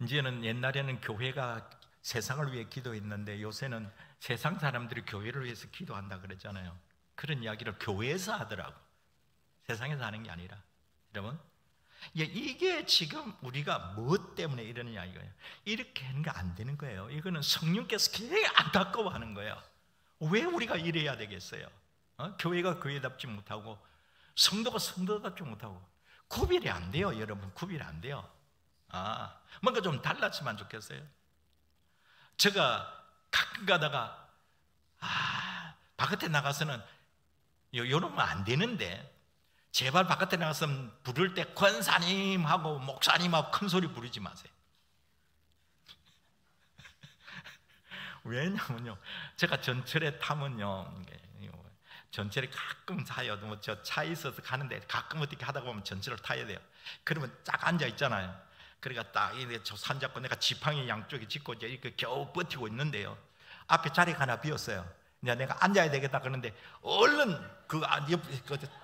이제는, 옛날에는 교회가 세상을 위해 기도했는데 요새는 세상 사람들이 교회를 위해서 기도한다 그랬잖아요. 그런 이야기를 교회에서 하더라고, 세상에서 하는 게 아니라. 여러분, 이게 지금 우리가 무엇 때문에 이러느냐 이거예요. 이렇게 하는 게 안 되는 거예요. 이거는 성령께서 굉장히 안타까워하는 거예요. 왜 우리가 이래야 되겠어요? 교회가 교회답지 못하고 성도가 성도답지 못하고 구별이 안 돼요, 여러분. 구별이 안 돼요. 뭔가 좀 달랐으면 좋겠어요. 제가 가끔 가다가 바깥에 나가서는 이러면 안 되는데, 제발 바깥에 나가서 부를 때 권사님하고 목사님하고 큰 소리 부르지 마세요. 왜냐면요, 제가 전철에 타면요, 전철에 가끔 타요. 뭐 저 차에 있어서 가는데 가끔 어떻게 하다 보면 전철을 타야 돼요. 그러면 딱 앉아 있잖아요. 그러니까 딱 저 산잡고 내가 지팡이 양쪽에 짚고 이제 이렇게 겨우 버티고 있는데요, 앞에 자리가 하나 비었어요. 이제 내가 앉아야 되겠다 그러는데 얼른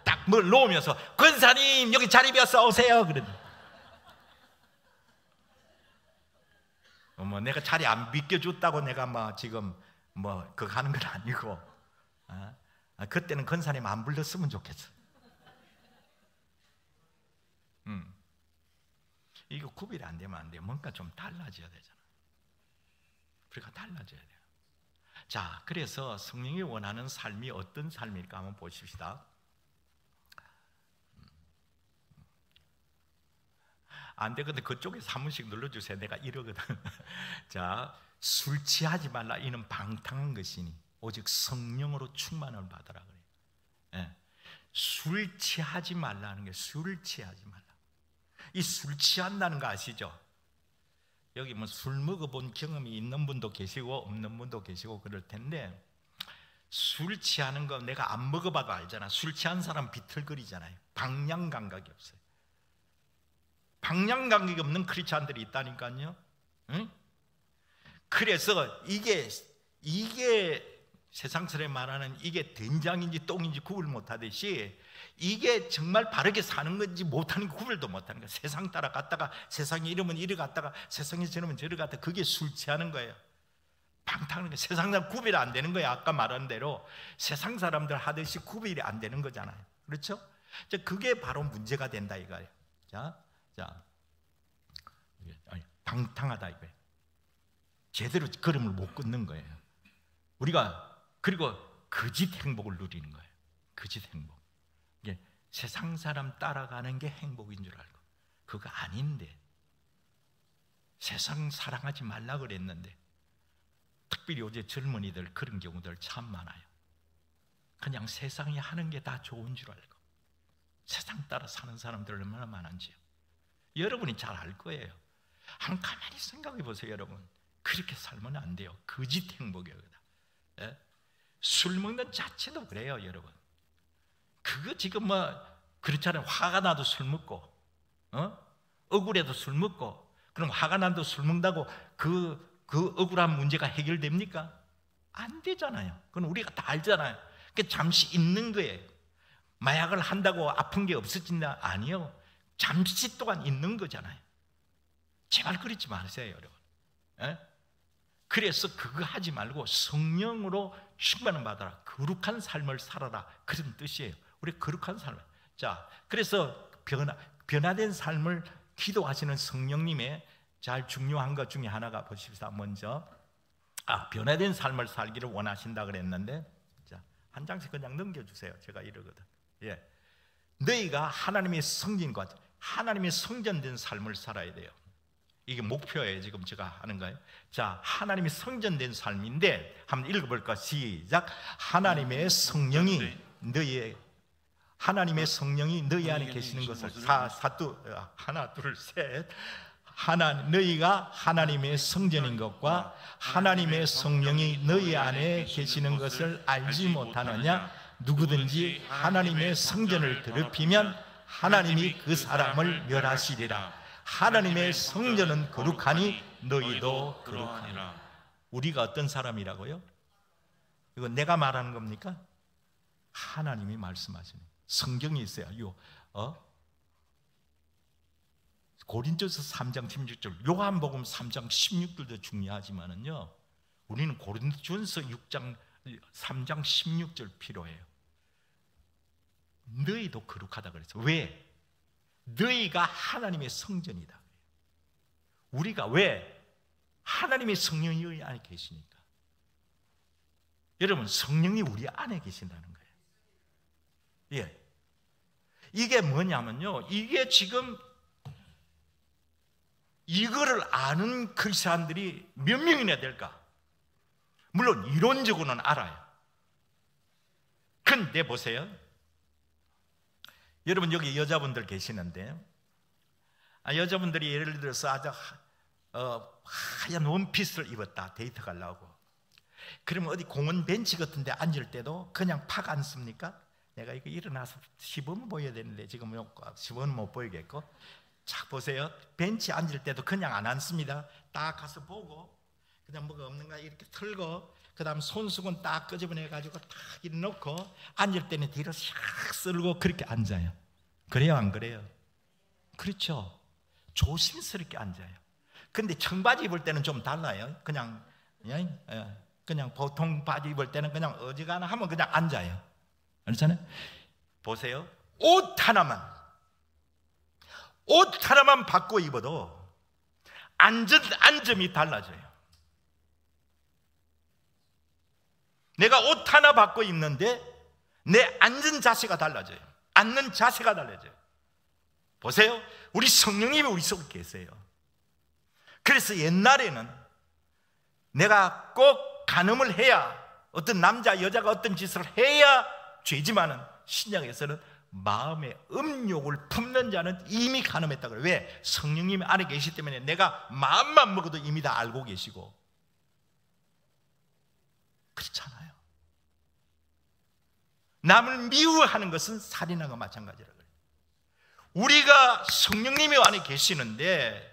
딱 뭘 놓으면서 권사님 여기 자리 비었어 오세요 그러더니, 뭐 내가 자리 안 비켜줬다고 내가 막 지금 뭐 그거 하는 건 아니고, 그때는 권사님 안 불렀으면 좋겠어. 이거 구별이 안 되면 안 돼요. 뭔가 좀 달라져야 되잖아. 우리가 달라져야 돼요. 자, 그래서 성령이 원하는 삶이 어떤 삶일까 한번 보십시다. 안 되거든. 그쪽에서 한 번씩 눌러주세요. 내가 이러거든. 자, 술 취하지 말라. 이는 방탕한 것이니 오직 성령으로 충만을 받으라 그래요. 예. 술 취하지 말라는 게, 술 취하지 말라. 이 술 취한다는 거 아시죠? 여기 뭐 술 먹어본 경험이 있는 분도 계시고 없는 분도 계시고 그럴 텐데, 술 취하는 거 내가 안 먹어봐도 알잖아. 술 취한 사람 비틀거리잖아요. 방향 감각이 없어요. 방향 감각이 없는 크리스찬들이 있다니까요. 응? 그래서 이게 세상 사람이 말하는 이게 된장인지 똥인지 구분 못하듯이, 이게 정말 바르게 사는 건지 못하는 거 구별도 못하는 거야. 세상 따라갔다가 세상에 이러면 이리 갔다가 세상에 저러면 저리 갔다가, 그게 술 취하는 거예요. 방탕한 거예요. 세상 사람 구별이 안 되는 거예요. 아까 말한 대로 세상 사람들 하듯이 구별이 안 되는 거잖아요. 그렇죠? 그게 바로 문제가 된다 이거예요. 자, 방탕하다 이거예요. 제대로 걸음을 못 끊는 거예요. 우리가 그리고 거짓 행복을 누리는 거예요. 거짓 행복. 이게 세상 사람 따라가는 게 행복인 줄 알고, 그거 아닌데, 세상 사랑하지 말라 그랬는데, 특별히 요새 젊은이들 그런 경우들 참 많아요. 그냥 세상이 하는 게 다 좋은 줄 알고 세상 따라 사는 사람들 얼마나 많은지요. 여러분이 잘 알 거예요. 한번 가만히 생각해 보세요. 여러분, 그렇게 살면 안 돼요. 거짓 행복이에요. 예? 술 먹는 자체도 그래요. 여러분, 그거 지금 뭐 그렇잖아요. 화가 나도 술 먹고, 억울해도 술 먹고, 그럼 화가 나도 술 먹는다고 그 억울한 문제가 해결됩니까? 안 되잖아요. 그건 우리가 다 알잖아요. 그러니까 잠시 있는 거예요. 마약을 한다고 아픈 게 없어진다? 아니요. 잠시 동안 있는 거잖아요. 제발 그러지 마세요, 여러분. 에? 그래서 그거 하지 말고 성령으로 충만을 받아라. 거룩한 삶을 살아라. 그런 뜻이에요. 우리 거룩한 삶을. 자, 그래서 변화된 삶을 기도하시는 성령님의 잘 중요한 것 중에 하나가 보십시다. 먼저 변화된 삶을 살기를 원하신다 그랬는데, 자, 한 장씩 그냥 넘겨주세요. 제가 이러거든. 예, 너희가 하나님의 성전과 하나님의 성전된 삶을 살아야 돼요. 이게 목표예요. 지금 제가 하는 거예요. 자, 하나님의 성전된 삶인데 한번 읽어볼까? 시작. 하나님의 성령이 너희 안에 계시는 것을 하나 둘 셋. 너희가 하나님의 성전인 것과 하나님의 성령이 너희 안에 계시는 것을 알지 못하느냐? 누구든지 하나님의 성전을 더럽히면 하나님이 그 사람을 멸하시리라. 하나님의 성전은 거룩하니 너희도 거룩하니라. 우리가 어떤 사람이라고요? 이건 내가 말하는 겁니까? 하나님이 말씀하시는 성경이 있어요. 고린도서 3장 16절, 요한복음 3장 16절도 중요하지만은요, 우리는 고린도전서 3장 16절 필요해요. 너희도 거룩하다 그랬어. 왜? 너희가 하나님의 성전이다. 우리가 왜? 하나님의 성령이 우리 안에 계시니까. 여러분, 성령이 우리 안에 계신다는 거예요. 예. 이게 뭐냐면요, 이게 지금 이거를 아는 크리스찬들이 몇 명이나 될까? 물론 이론적으로는 알아요. 근데 보세요, 여러분, 여기 여자분들 계시는데, 여자분들이 예를 들어서 아주 하얀 원피스를 입었다, 데이트 가려고. 그러면 어디 공원 벤치 같은 데 앉을 때도 그냥 팍 앉습니까? 내가 이거 일어나서 시범 보여야 되는데 지금 시범은 못 보이겠고, 자 보세요. 벤치 앉을 때도 그냥 안 앉습니다. 딱 가서 보고 그냥 뭐가 없는가 이렇게 털고, 그 다음 손수건 딱 끄집어내가지고 딱 이렇게 놓고, 앉을 때는 뒤로 샥 쓸고 그렇게 앉아요. 그래요, 안 그래요? 그렇죠. 조심스럽게 앉아요. 근데 청바지 입을 때는 좀 달라요. 그냥 보통 바지 입을 때는 그냥 어지간하면 하면 그냥 앉아요. 그렇잖아요. 보세요. 옷 하나만 바꿔 입어도 앉음이 달라져요. 내가 옷 하나 바꿔 입는데 내 앉은 자세가 달라져요. 앉는 자세가 달라져요. 보세요. 우리 성령님이 우리 속에 계세요. 그래서 옛날에는 내가 꼭 간음을 해야, 어떤 남자 여자가 어떤 짓을 해야 죄지만은 신약에서는 마음의 음욕을 품는 자는 이미 간음했다 그래요. 왜? 성령님이 안에 계시기 때문에 내가 마음만 먹어도 이미 다 알고 계시고. 그렇잖아요. 남을 미워하는 것은 살인하고 마찬가지라 그래요. 우리가 성령님이 안에 계시는데,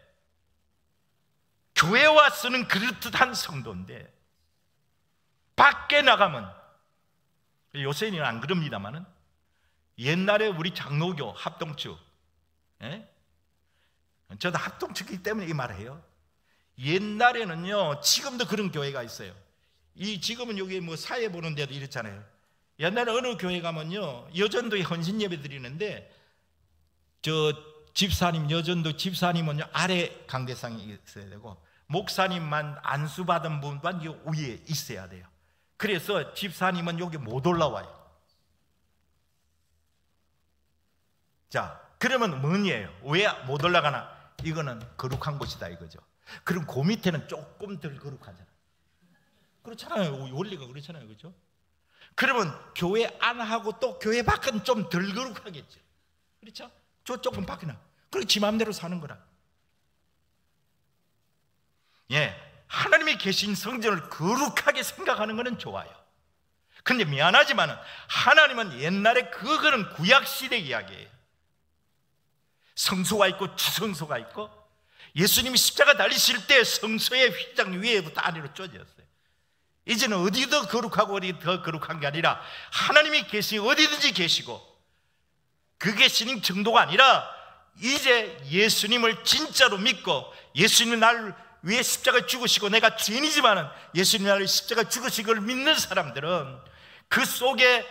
교회 와서는 그럴듯한 성도인데 밖에 나가면, 요새는 안 그럽니다만은 옛날에 우리 장로교 합동측, 저도 합동측이기 때문에 이 말을 해요. 옛날에는요, 지금도 그런 교회가 있어요. 지금은 여기 뭐 사회 보는 데도 이렇잖아요. 옛날에 어느 교회 가면요, 여전도에 헌신 예배 드리는데 저 집사님, 여전도 집사님은요 아래 관계상이 있어야 되고, 목사님만 안수받은 분만 요 위에 있어야 돼요. 그래서 집사님은 여기 못 올라와요. 자, 그러면 뭐니에요? 왜 못 올라가나? 이거는 거룩한 곳이다 이거죠. 그럼 그 밑에는 조금 덜 거룩하잖아요. 그렇잖아요. 원리가 그렇잖아요. 그렇죠? 그러면 교회 안하고 또 교회 밖은 좀 덜 거룩하겠죠. 그렇죠? 저 조금 밖에나. 그리고 지 마음대로 사는 거라. 예, 하나님이 계신 성전을 거룩하게 생각하는 것은 좋아요. 근데 미안하지만 하나님은 옛날에 그거는 구약시대 이야기예요. 성소가 있고 주성소가 있고, 예수님이 십자가 달리실 때 성소의 휘장 위에부터 아래로 쪼졌어요. 이제는 어디 더 거룩하고 어디 더 거룩한 게 아니라 하나님이 계시니 어디든지 계시고, 그 계시는 정도가 아니라 이제 예수님을 진짜로 믿고, 예수님이 나를 위해 십자가 죽으시고, 내가 죄인이지만 예수님이 나를 십자가 죽으신 걸 믿는 사람들은 그 속에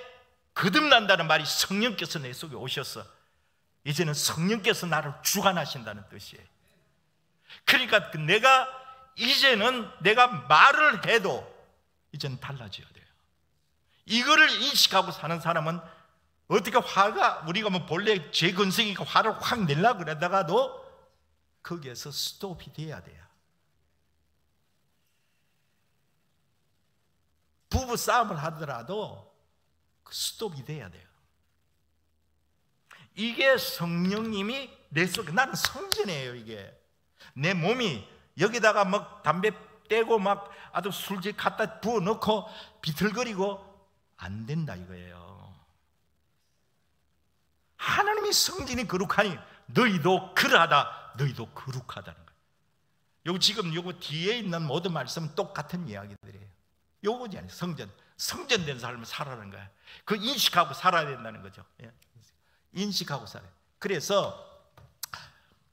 거듭난다는 말이 성령께서 내 속에 오셔서 이제는 성령께서 나를 주관하신다는 뜻이에요. 그러니까 이제는 내가 말을 해도 이제는 달라져야 돼요. 이거를 인식하고 사는 사람은 어떻게 화가, 우리가 뭐 본래 제 근성이니까 화를 확 내려고 그러다가도 거기에서 스톱이 돼야 돼요. 부부 싸움을 하더라도 스톱이 돼야 돼요. 이게 성령님이 내 속에, 나는 성전이에요. 이게 내 몸이 여기다가 막 담배 떼고 막 아주 술집 갖다 부어 넣고 비틀거리고 안 된다 이거예요. 하나님이 성전이 거룩하니 너희도 그러하다, 너희도 거룩하다는 거예요. 요거 지금 요거 뒤에 있는 모든 말씀은 똑같은 이야기들이에요. 요거지 아니에요. 성전된 삶을 살아라는 거예요. 그 인식하고 살아야 된다는 거죠. 인식하고 살아요. 그래서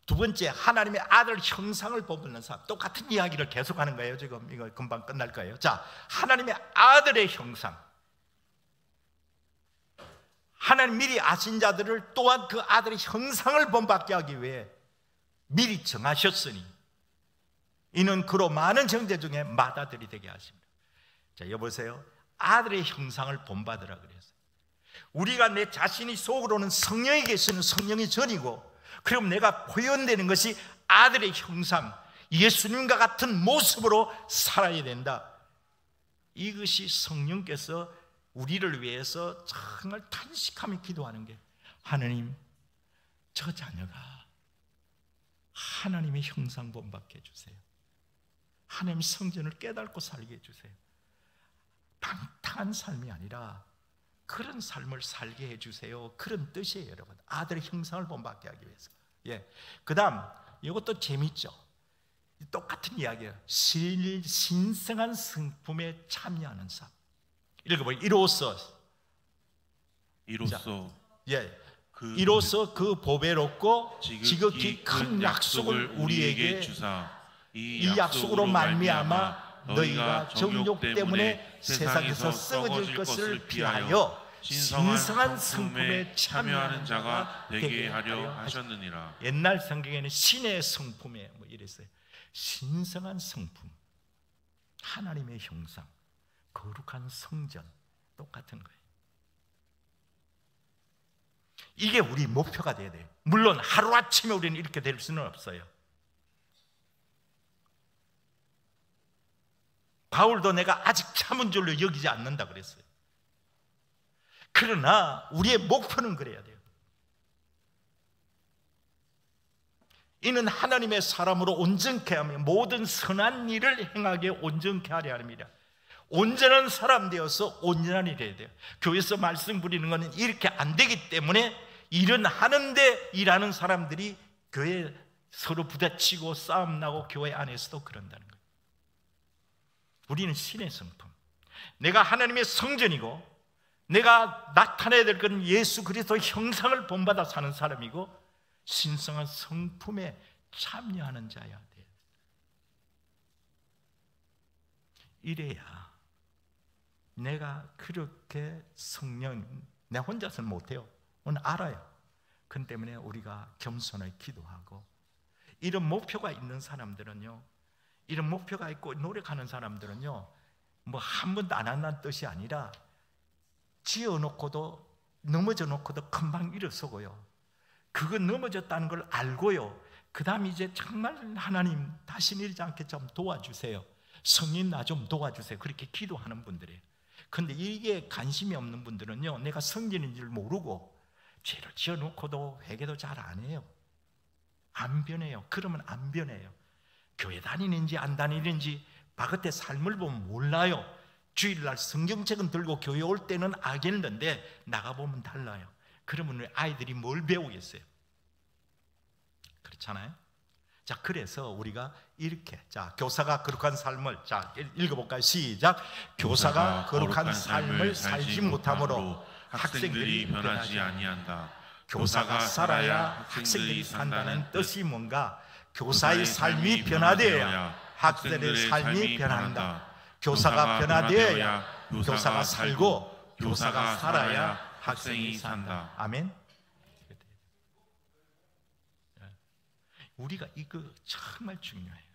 두 번째, 하나님의 아들 형상을 본받는 사람, 똑같은 이야기를 계속하는 거예요. 지금 이거 금방 끝날 거예요. 자, 하나님의 아들의 형상, 하나님 미리 아신 자들을 또한 그 아들의 형상을 본받게 하기 위해 미리 정하셨으니 이는 그로 많은 형제 중에 맏아들이 되게 하십니다. 자, 여보세요. 아들의 형상을 본받으라 그랬어요. 우리가 내 자신이 속으로는 성령이 계시는 성령이 전이고, 그럼 내가 표현되는 것이 아들의 형상, 예수님과 같은 모습으로 살아야 된다. 이것이 성령께서 우리를 위해서 정말 탄식하며 기도하는 게, 하나님, 저 자녀가 하나님의 형상 본받게 해주세요. 하나님 성전을 깨닫고 살게 해주세요. 방탕한 삶이 아니라 그런 삶을 살게 해주세요. 그런 뜻이에요, 여러분. 아들의 형상을 본받게 하기 위해서. 예. 그 다음, 이것도 재밌죠. 똑같은 이야기예요. 신성한 성품에 참여하는 삶. 읽어봐요. 이로써 이로써 그 보배롭고 지극히 큰 약속을 우리에게 주사, 이 약속으로 말미암아 너희가 정욕 때문에 세상에서 썩어질 것을 피하여 신성한 성품에 참여하는 자가 되게 하려 하셨느니라. 옛날 성경에는 신의 성품에 뭐 이랬어요. 신성한 성품, 하나님의 형상, 거룩한 성전, 똑같은 거예요. 이게 우리 목표가 돼야 돼요. 물론 하루아침에 우리는 이렇게 될 수는 없어요. 바울도 내가 아직 참은 줄로 여기지 않는다 그랬어요. 그러나 우리의 목표는 그래야 돼요. 이는 하나님의 사람으로 온전케 하며 모든 선한 일을 행하게 온전케 하려 함이라. 온전한 사람 되어서 온전한 일 해야 돼요. 교회에서 말씀 부리는 것은 이렇게 안 되기 때문에 일은 하는데 일하는 사람들이 교회에 서로 부딪히고 싸움 나고 교회 안에서도 그런다는 거예요. 우리는 신의 성품, 내가 하나님의 성전이고 내가 나타내야 될 것은 예수 그리스도의 형상을 본받아 사는 사람이고 신성한 성품에 참여하는 자야 돼. 이래야 내가 그렇게 성령, 내가 혼자서는 못해요. 오늘 알아요. 그 때문에 우리가 겸손하게 기도하고, 이런 목표가 있는 사람들은요, 이런 목표가 있고 노력하는 사람들은요, 뭐 한 번도 안 한다는 뜻이 아니라 지어놓고도 넘어져 놓고도 금방 일어서고요, 그거 넘어졌다는 걸 알고요, 그 다음 이제 정말 하나님 다시는 이러지 않게 좀 도와주세요, 성인 나 좀 도와주세요, 그렇게 기도하는 분들이에요. 근데 이게 관심이 없는 분들은요, 내가 성전인 줄 모르고 죄를 지어놓고도 회개도 잘 안 해요. 안 변해요. 그러면 안 변해요. 교회 다니는지 안 다니는지 바깥의 삶을 보면 몰라요. 주일날 성경책은 들고 교회 올 때는 알겠는데 나가보면 달라요. 그러면 우리 아이들이 뭘 배우겠어요? 그렇잖아요. 자, 그래서 우리가 이렇게, 자, 교사가 거룩한 삶을, 자, 읽어볼까요? 시작. 교사가 거룩한 삶을 살지 못함으로 학생들이 변하지 아니한다. 교사가 살아야 학생들이 산다는 뜻이 뭔가? 교사의 삶이 변화되어야 학생들의 삶이 변한다. 교사가 변화되어야 교사가 살고, 교사가 살아야 학생이 산다. 아멘. 우리가 이거 정말 중요해요.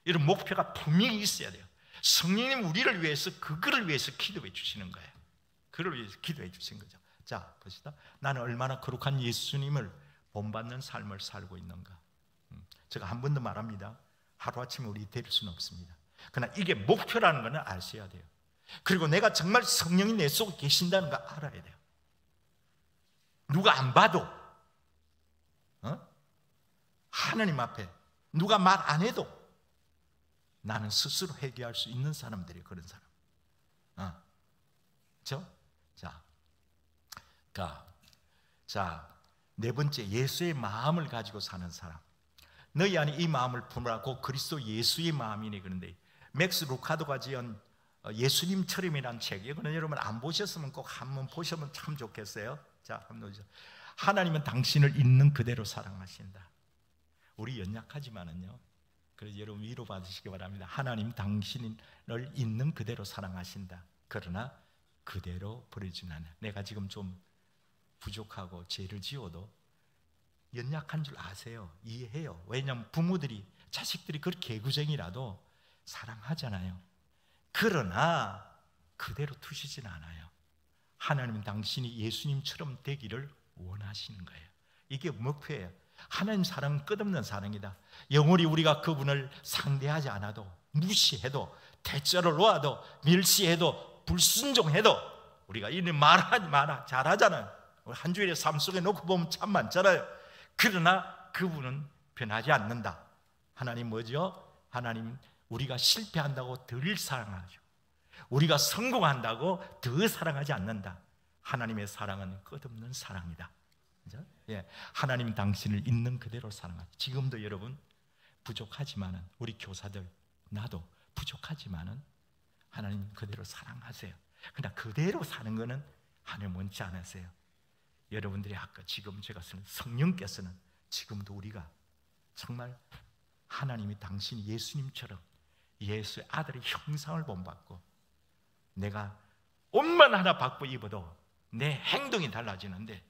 이런 목표가 분명히 있어야 돼요. 성령님 우리를 위해서, 그거를 위해서 기도해 주시는 거예요. 그를 위해서 기도해 주신 거죠. 자, 보시다. 나는 얼마나 거룩한 예수님을 본받는 삶을 살고 있는가. 제가 한 번 더 말합니다. 하루아침에 우리 될 수는 없습니다. 그러나 이게 목표라는 것은 아셔야 돼요. 그리고 내가 정말 성령이 내 속에 계신다는 거 알아야 돼요. 누가 안 봐도, 하나님 앞에 누가 말 안 해도 나는 스스로 해결할 수 있는 사람들이 그런 사람. 그렇죠? 자, 네 번째, 예수의 마음을 가지고 사는 사람. 너희 안에 이 마음을 품으라고 그리스도 예수의 마음이니. 그런데 맥스 루카도가 지은 예수님처럼이라는 책, 이거는 여러분 안 보셨으면 꼭 한번 보시면 참 좋겠어요. 자, 한번 보시죠. 하나님은 당신을 있는 그대로 사랑하신다. 우리 연약하지만은요, 그래서 여러분 위로 받으시기 바랍니다. 하나님 당신을 있는 그대로 사랑하신다. 그러나 그대로 버리진 않아. 내가 지금 좀 부족하고 죄를 지어도 연약한 줄 아세요. 이해해요. 왜냐하면 부모들이, 자식들이 그렇게 개구쟁이라도 사랑하잖아요. 그러나 그대로 두시진 않아요. 하나님은 당신이 예수님처럼 되기를 원하시는 거예요. 이게 목표예요. 하나님 사랑은 끝없는 사랑이다. 영원히 우리가 그분을 상대하지 않아도, 무시해도, 대자로 놓아도, 멸시해도, 불순종해도, 우리가 이는 말하지 마라 잘하잖아요. 한 주일에 삶 속에 놓고 보면 참 많잖아요. 그러나 그분은 변하지 않는다. 하나님 뭐죠? 하나님 우리가 실패한다고 덜 사랑하죠. 우리가 성공한다고 더 사랑하지 않는다. 하나님의 사랑은 끝없는 사랑이다. 그죠? 예, 하나님 당신을 있는 그대로 사랑하죠. 지금도 여러분 부족하지만은, 우리 교사들, 나도 부족하지만은 하나님 그대로 사랑하세요. 그러나 그대로 사는 거는 하나님 원치 않으세요. 여러분들이 아까 지금 제가 쓰는 성령께서는 지금도 우리가 정말 하나님이 당신이 예수님처럼 예수의 아들의 형상을 본받고, 내가 옷만 하나 바꿔 입어도 내 행동이 달라지는데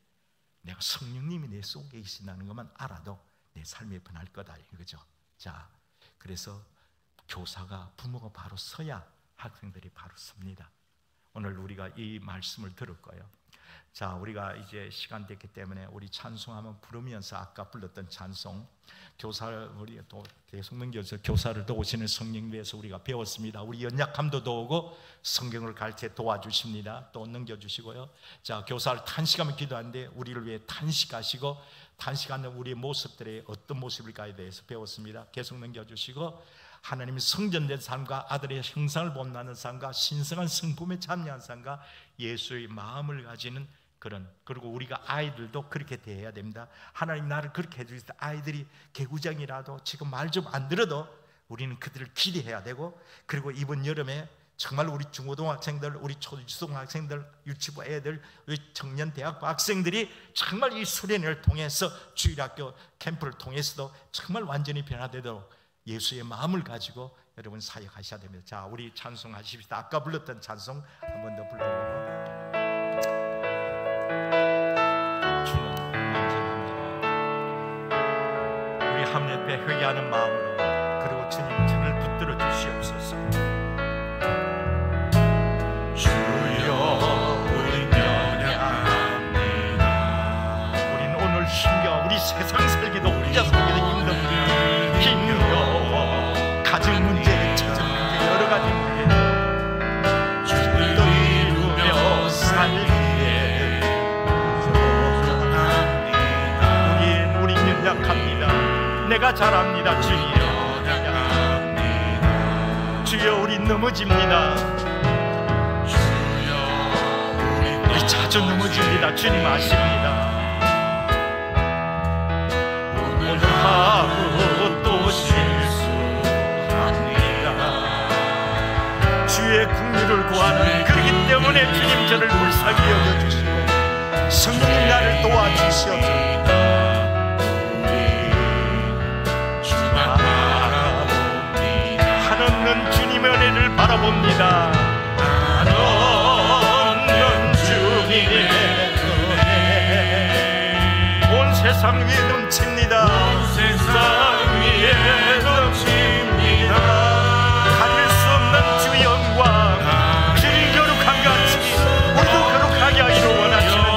내가 성령님이 내 속에 계신다는 것만 알아도 내 삶이 변할 거다, 이거죠. 자, 그래서 교사가, 부모가 바로 서야 학생들이 바로 섭니다. 오늘 우리가 이 말씀을 들을 거예요. 자, 우리가 이제 시간 됐기 때문에 우리 찬송 한번 부르면서 아까 불렀던 찬송, 교사를 우리 또 계속 넘겨서 교사를 도우시는 성령 위해서 우리가 배웠습니다. 우리 연약함도 도우고 성경을 가르쳐 도와주십니다. 또 넘겨주시고요. 자, 교사를 탄식하며 기도하는데 우리를 위해 탄식하시고, 탄식하는 우리의 모습들이 어떤 모습일까에 대해서 배웠습니다. 계속 넘겨주시고, 하나님의 성전된 삶과 아들의 형상을 본받는 삶과 신성한 성품에 참여한 삶과 예수의 마음을 가지는 그리고 우리가 아이들도 그렇게 대해야 됩니다. 하나님 나를 그렇게 해주실 때 아이들이 개구장이라도 지금 말 좀 안 들어도 우리는 그들을 기대해야 되고, 그리고 이번 여름에 정말 우리 중고등학생들, 우리 초중학생들, 유치부 애들, 우리 청년 대학부 학생들이 정말 이 수련회를 통해서 주일학교 캠프를 통해서도 정말 완전히 변화되도록 예수의 마음을 가지고 여러분 사역하셔야 됩니다. 자, 우리 찬송하십시다. 아까 불렀던 찬송 한 번 더 불러보고. 함 옆에 회개하는 마음으로, 그리고 주님 저를 붙들어 주시옵소서. 주여 우린 연약합니다. 우린 오늘 힘겨 우리 세상 살기도 혼자 살기도 힘겨워. 가정 문제, 재정 문제, 여러 가지 문제 주를 이루며 살기에 우린 연약합니다. 내가 잘합니다. 주여 우리 넘어집니다. 우리 자주 넘어집니다. 주님 아십니다. 오늘 하루 또 실수합니다. 주의 긍휼을 구하는, 그렇기 때문에 주님 저를 불쌍히 여겨주시고 성령님 나를 도와주시옵소서. 한없는 주님의 은혜를 바라봅니다. 한없는 주님의 은혜 온 세상 위에 넘칩니다. 온 세상 위에 넘칩니다. 가릴 수 없는 주 영광, 주님 거룩한 같이 우리도 거룩하게 하기를 원하시는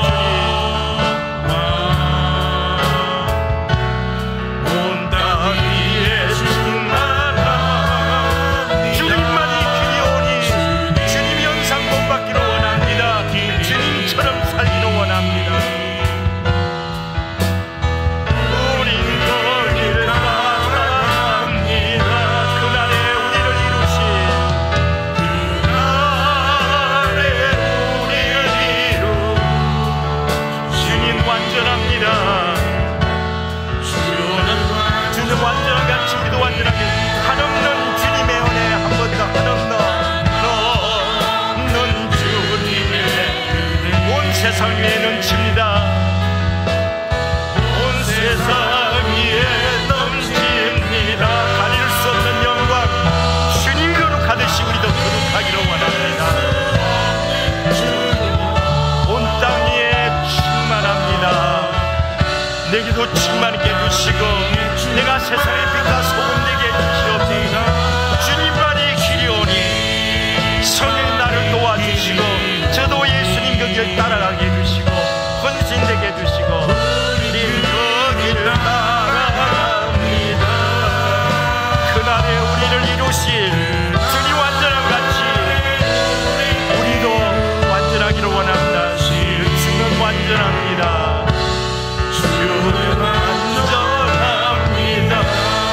세상 위에 넘칩니다. 온 세상 위에 넘칩니다. 가릴 수 없는 영광, 주님 거룩하듯이 우리도 거룩하기를 원합니다. 온 땅 위에 충만합니다. 내게도 충만하게 해주시고 내가 세상의 빛과 소금 되게 해주시옵소서. 주님 말이 길이 오니 성령 나를 도와주시고 저도 예수님 그 길 따라가게 해주시고 헌신되게 해주시고 우리 거기를 따라갑니다. 그날에 우리를 이루실 주님 완전한 같이 우리도 완전하기를 원합니다. 주는 완전합니다. 주는 완전합니다.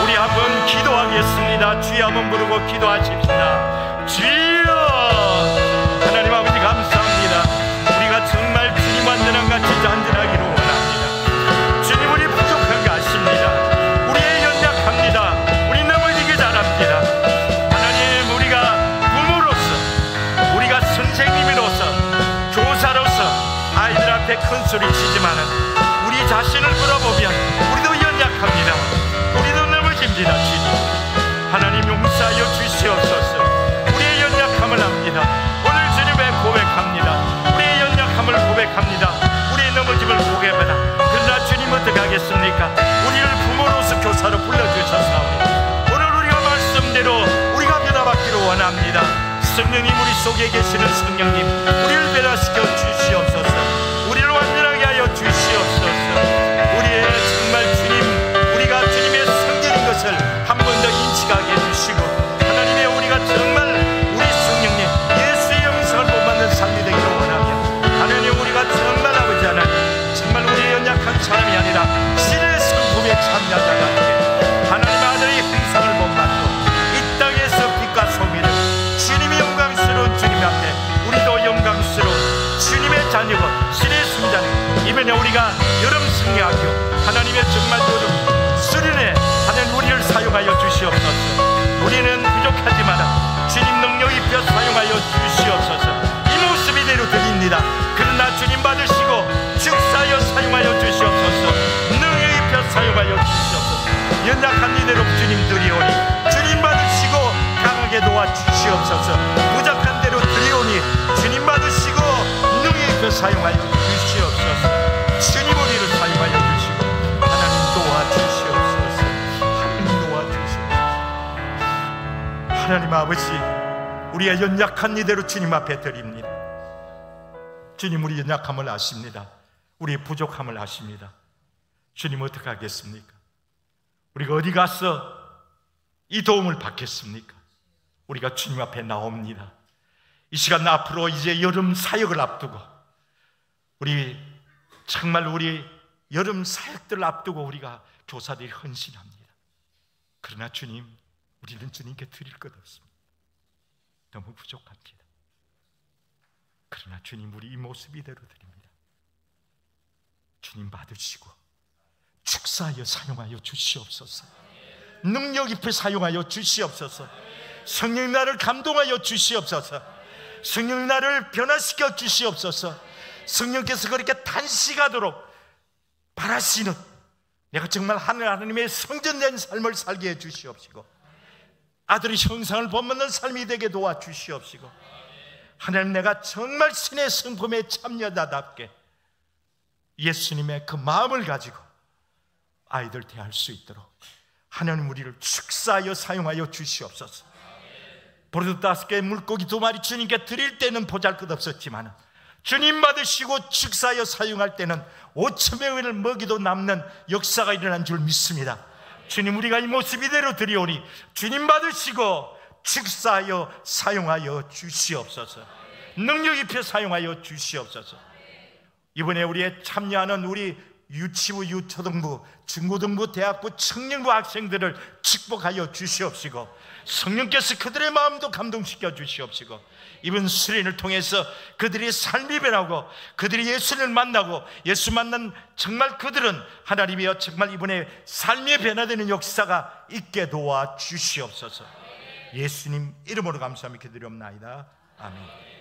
우리 한번 기도하겠습니다. 주여 한번 부르고 기도하십시다. 주여 하나님 아버지 감사합니다. 우리가 정말 주님 완전한 같이 완전하기를 원합니다. 주님 우리 부족한 거 아십니다. 우리의 연약합니다. 우리 넘어지기 잘합니다. 하나님 우리가 부모로서, 우리가 선생님으로서, 교사로서 아이들 앞에 큰 소리 치지만은 우리 자신을 돌아보면 우리도 연약합니다. 우리도 넘어집니다. 주님 하나님 용서하여 주시옵소서. 우리의 연약함을 압니다. 오늘 주님의 고백합니다. 우리의 연약함을 고백합니다. 우리의 넘어짐을 고백합니다. 그러나 주님 어떻게 하겠습니까? 우리를 부모로서 교사로 불러주셨사오니 오늘 우리가 말씀대로 우리가 변화받기를 원합니다. 성령님 우리 속에 계시는 성령님 우리를 변화시켜 주시옵소서. 자녀고 신의 승자는 이번에 우리가 여름 승리학교 하나님의 정말 여름 수련회 하나님 우리를 사용하여 주시옵소서. 우리는 부족하지만 주님 능력 입혀 사용하여 주시옵소서. 이 모습 이대로 드립니다. 그러나 주님 받으시고 즉사하여 사용하여 주시옵소서. 능력 입혀 사용하여 주시옵소서. 연약한 이대로 주님 드리오니 주님 받으시고 강하게 도와주시옵소서. 부족한 대로 드리오니 주님 받으시고 능력 입혀 사용하여 주시옵소서. 주님 우리를 사용하여 주시고 하나님 도와주시옵소서. 하나님 도와주시옵소서. 하나님 아버지, 우리가 연약한 이대로 주님 앞에 드립니다. 주님 우리 연약함을 아십니다. 우리의 부족함을 아십니다. 주님 어떻게 하겠습니까? 우리가 어디 가서 이 도움을 받겠습니까? 우리가 주님 앞에 나옵니다. 이 시간 앞으로 이제 여름 사역을 앞두고 우리 정말 우리 여름 사역들을 앞두고 우리가 교사들이 헌신합니다. 그러나 주님, 우리는 주님께 드릴 것 없습니다. 너무 부족합니다. 그러나 주님 우리 이 모습 이대로 드립니다. 주님 받으시고 축사하여 사용하여 주시옵소서. 능력 입혀 사용하여 주시옵소서. 성령 나를 감동하여 주시옵소서. 성령 나를 변화시켜 주시옵소서. 성령께서 그렇게 단식하도록 바라시는 내가 정말 하나님의 성전된 삶을 살게 해 주시옵시고 아들의 형상을 본받는 삶이 되게 도와주시옵시고 하나님, 내가 정말 신의 성품에 참여자답게 예수님의 그 마음을 가지고 아이들 대할 수 있도록 하나님 우리를 축사하여 사용하여 주시옵소서. 버릇 5개 물고기 2마리 주님께 드릴 때는 보잘것없었지만 주님 받으시고 축사하여 사용할 때는 5,000명을 먹이도 남는 역사가 일어난 줄 믿습니다. 주님, 우리가 이 모습 이대로 드리오니 주님 받으시고 축사하여 사용하여 주시옵소서. 능력 입혀 사용하여 주시옵소서. 이번에 우리의 참여하는 우리 유치부, 유초등부, 중고등부, 대학부, 청년부 학생들을 축복하여 주시옵시고 성령께서 그들의 마음도 감동시켜 주시옵시고 이번 수련을 통해서 그들의 삶이 변하고 그들이 예수를 만나고 예수 만난 정말 그들은 하나님이여 정말 이번에 삶이 변화되는 역사가 있게 도와 주시옵소서. 예수님 이름으로 감사하며 기도드리옵나이다. 아멘.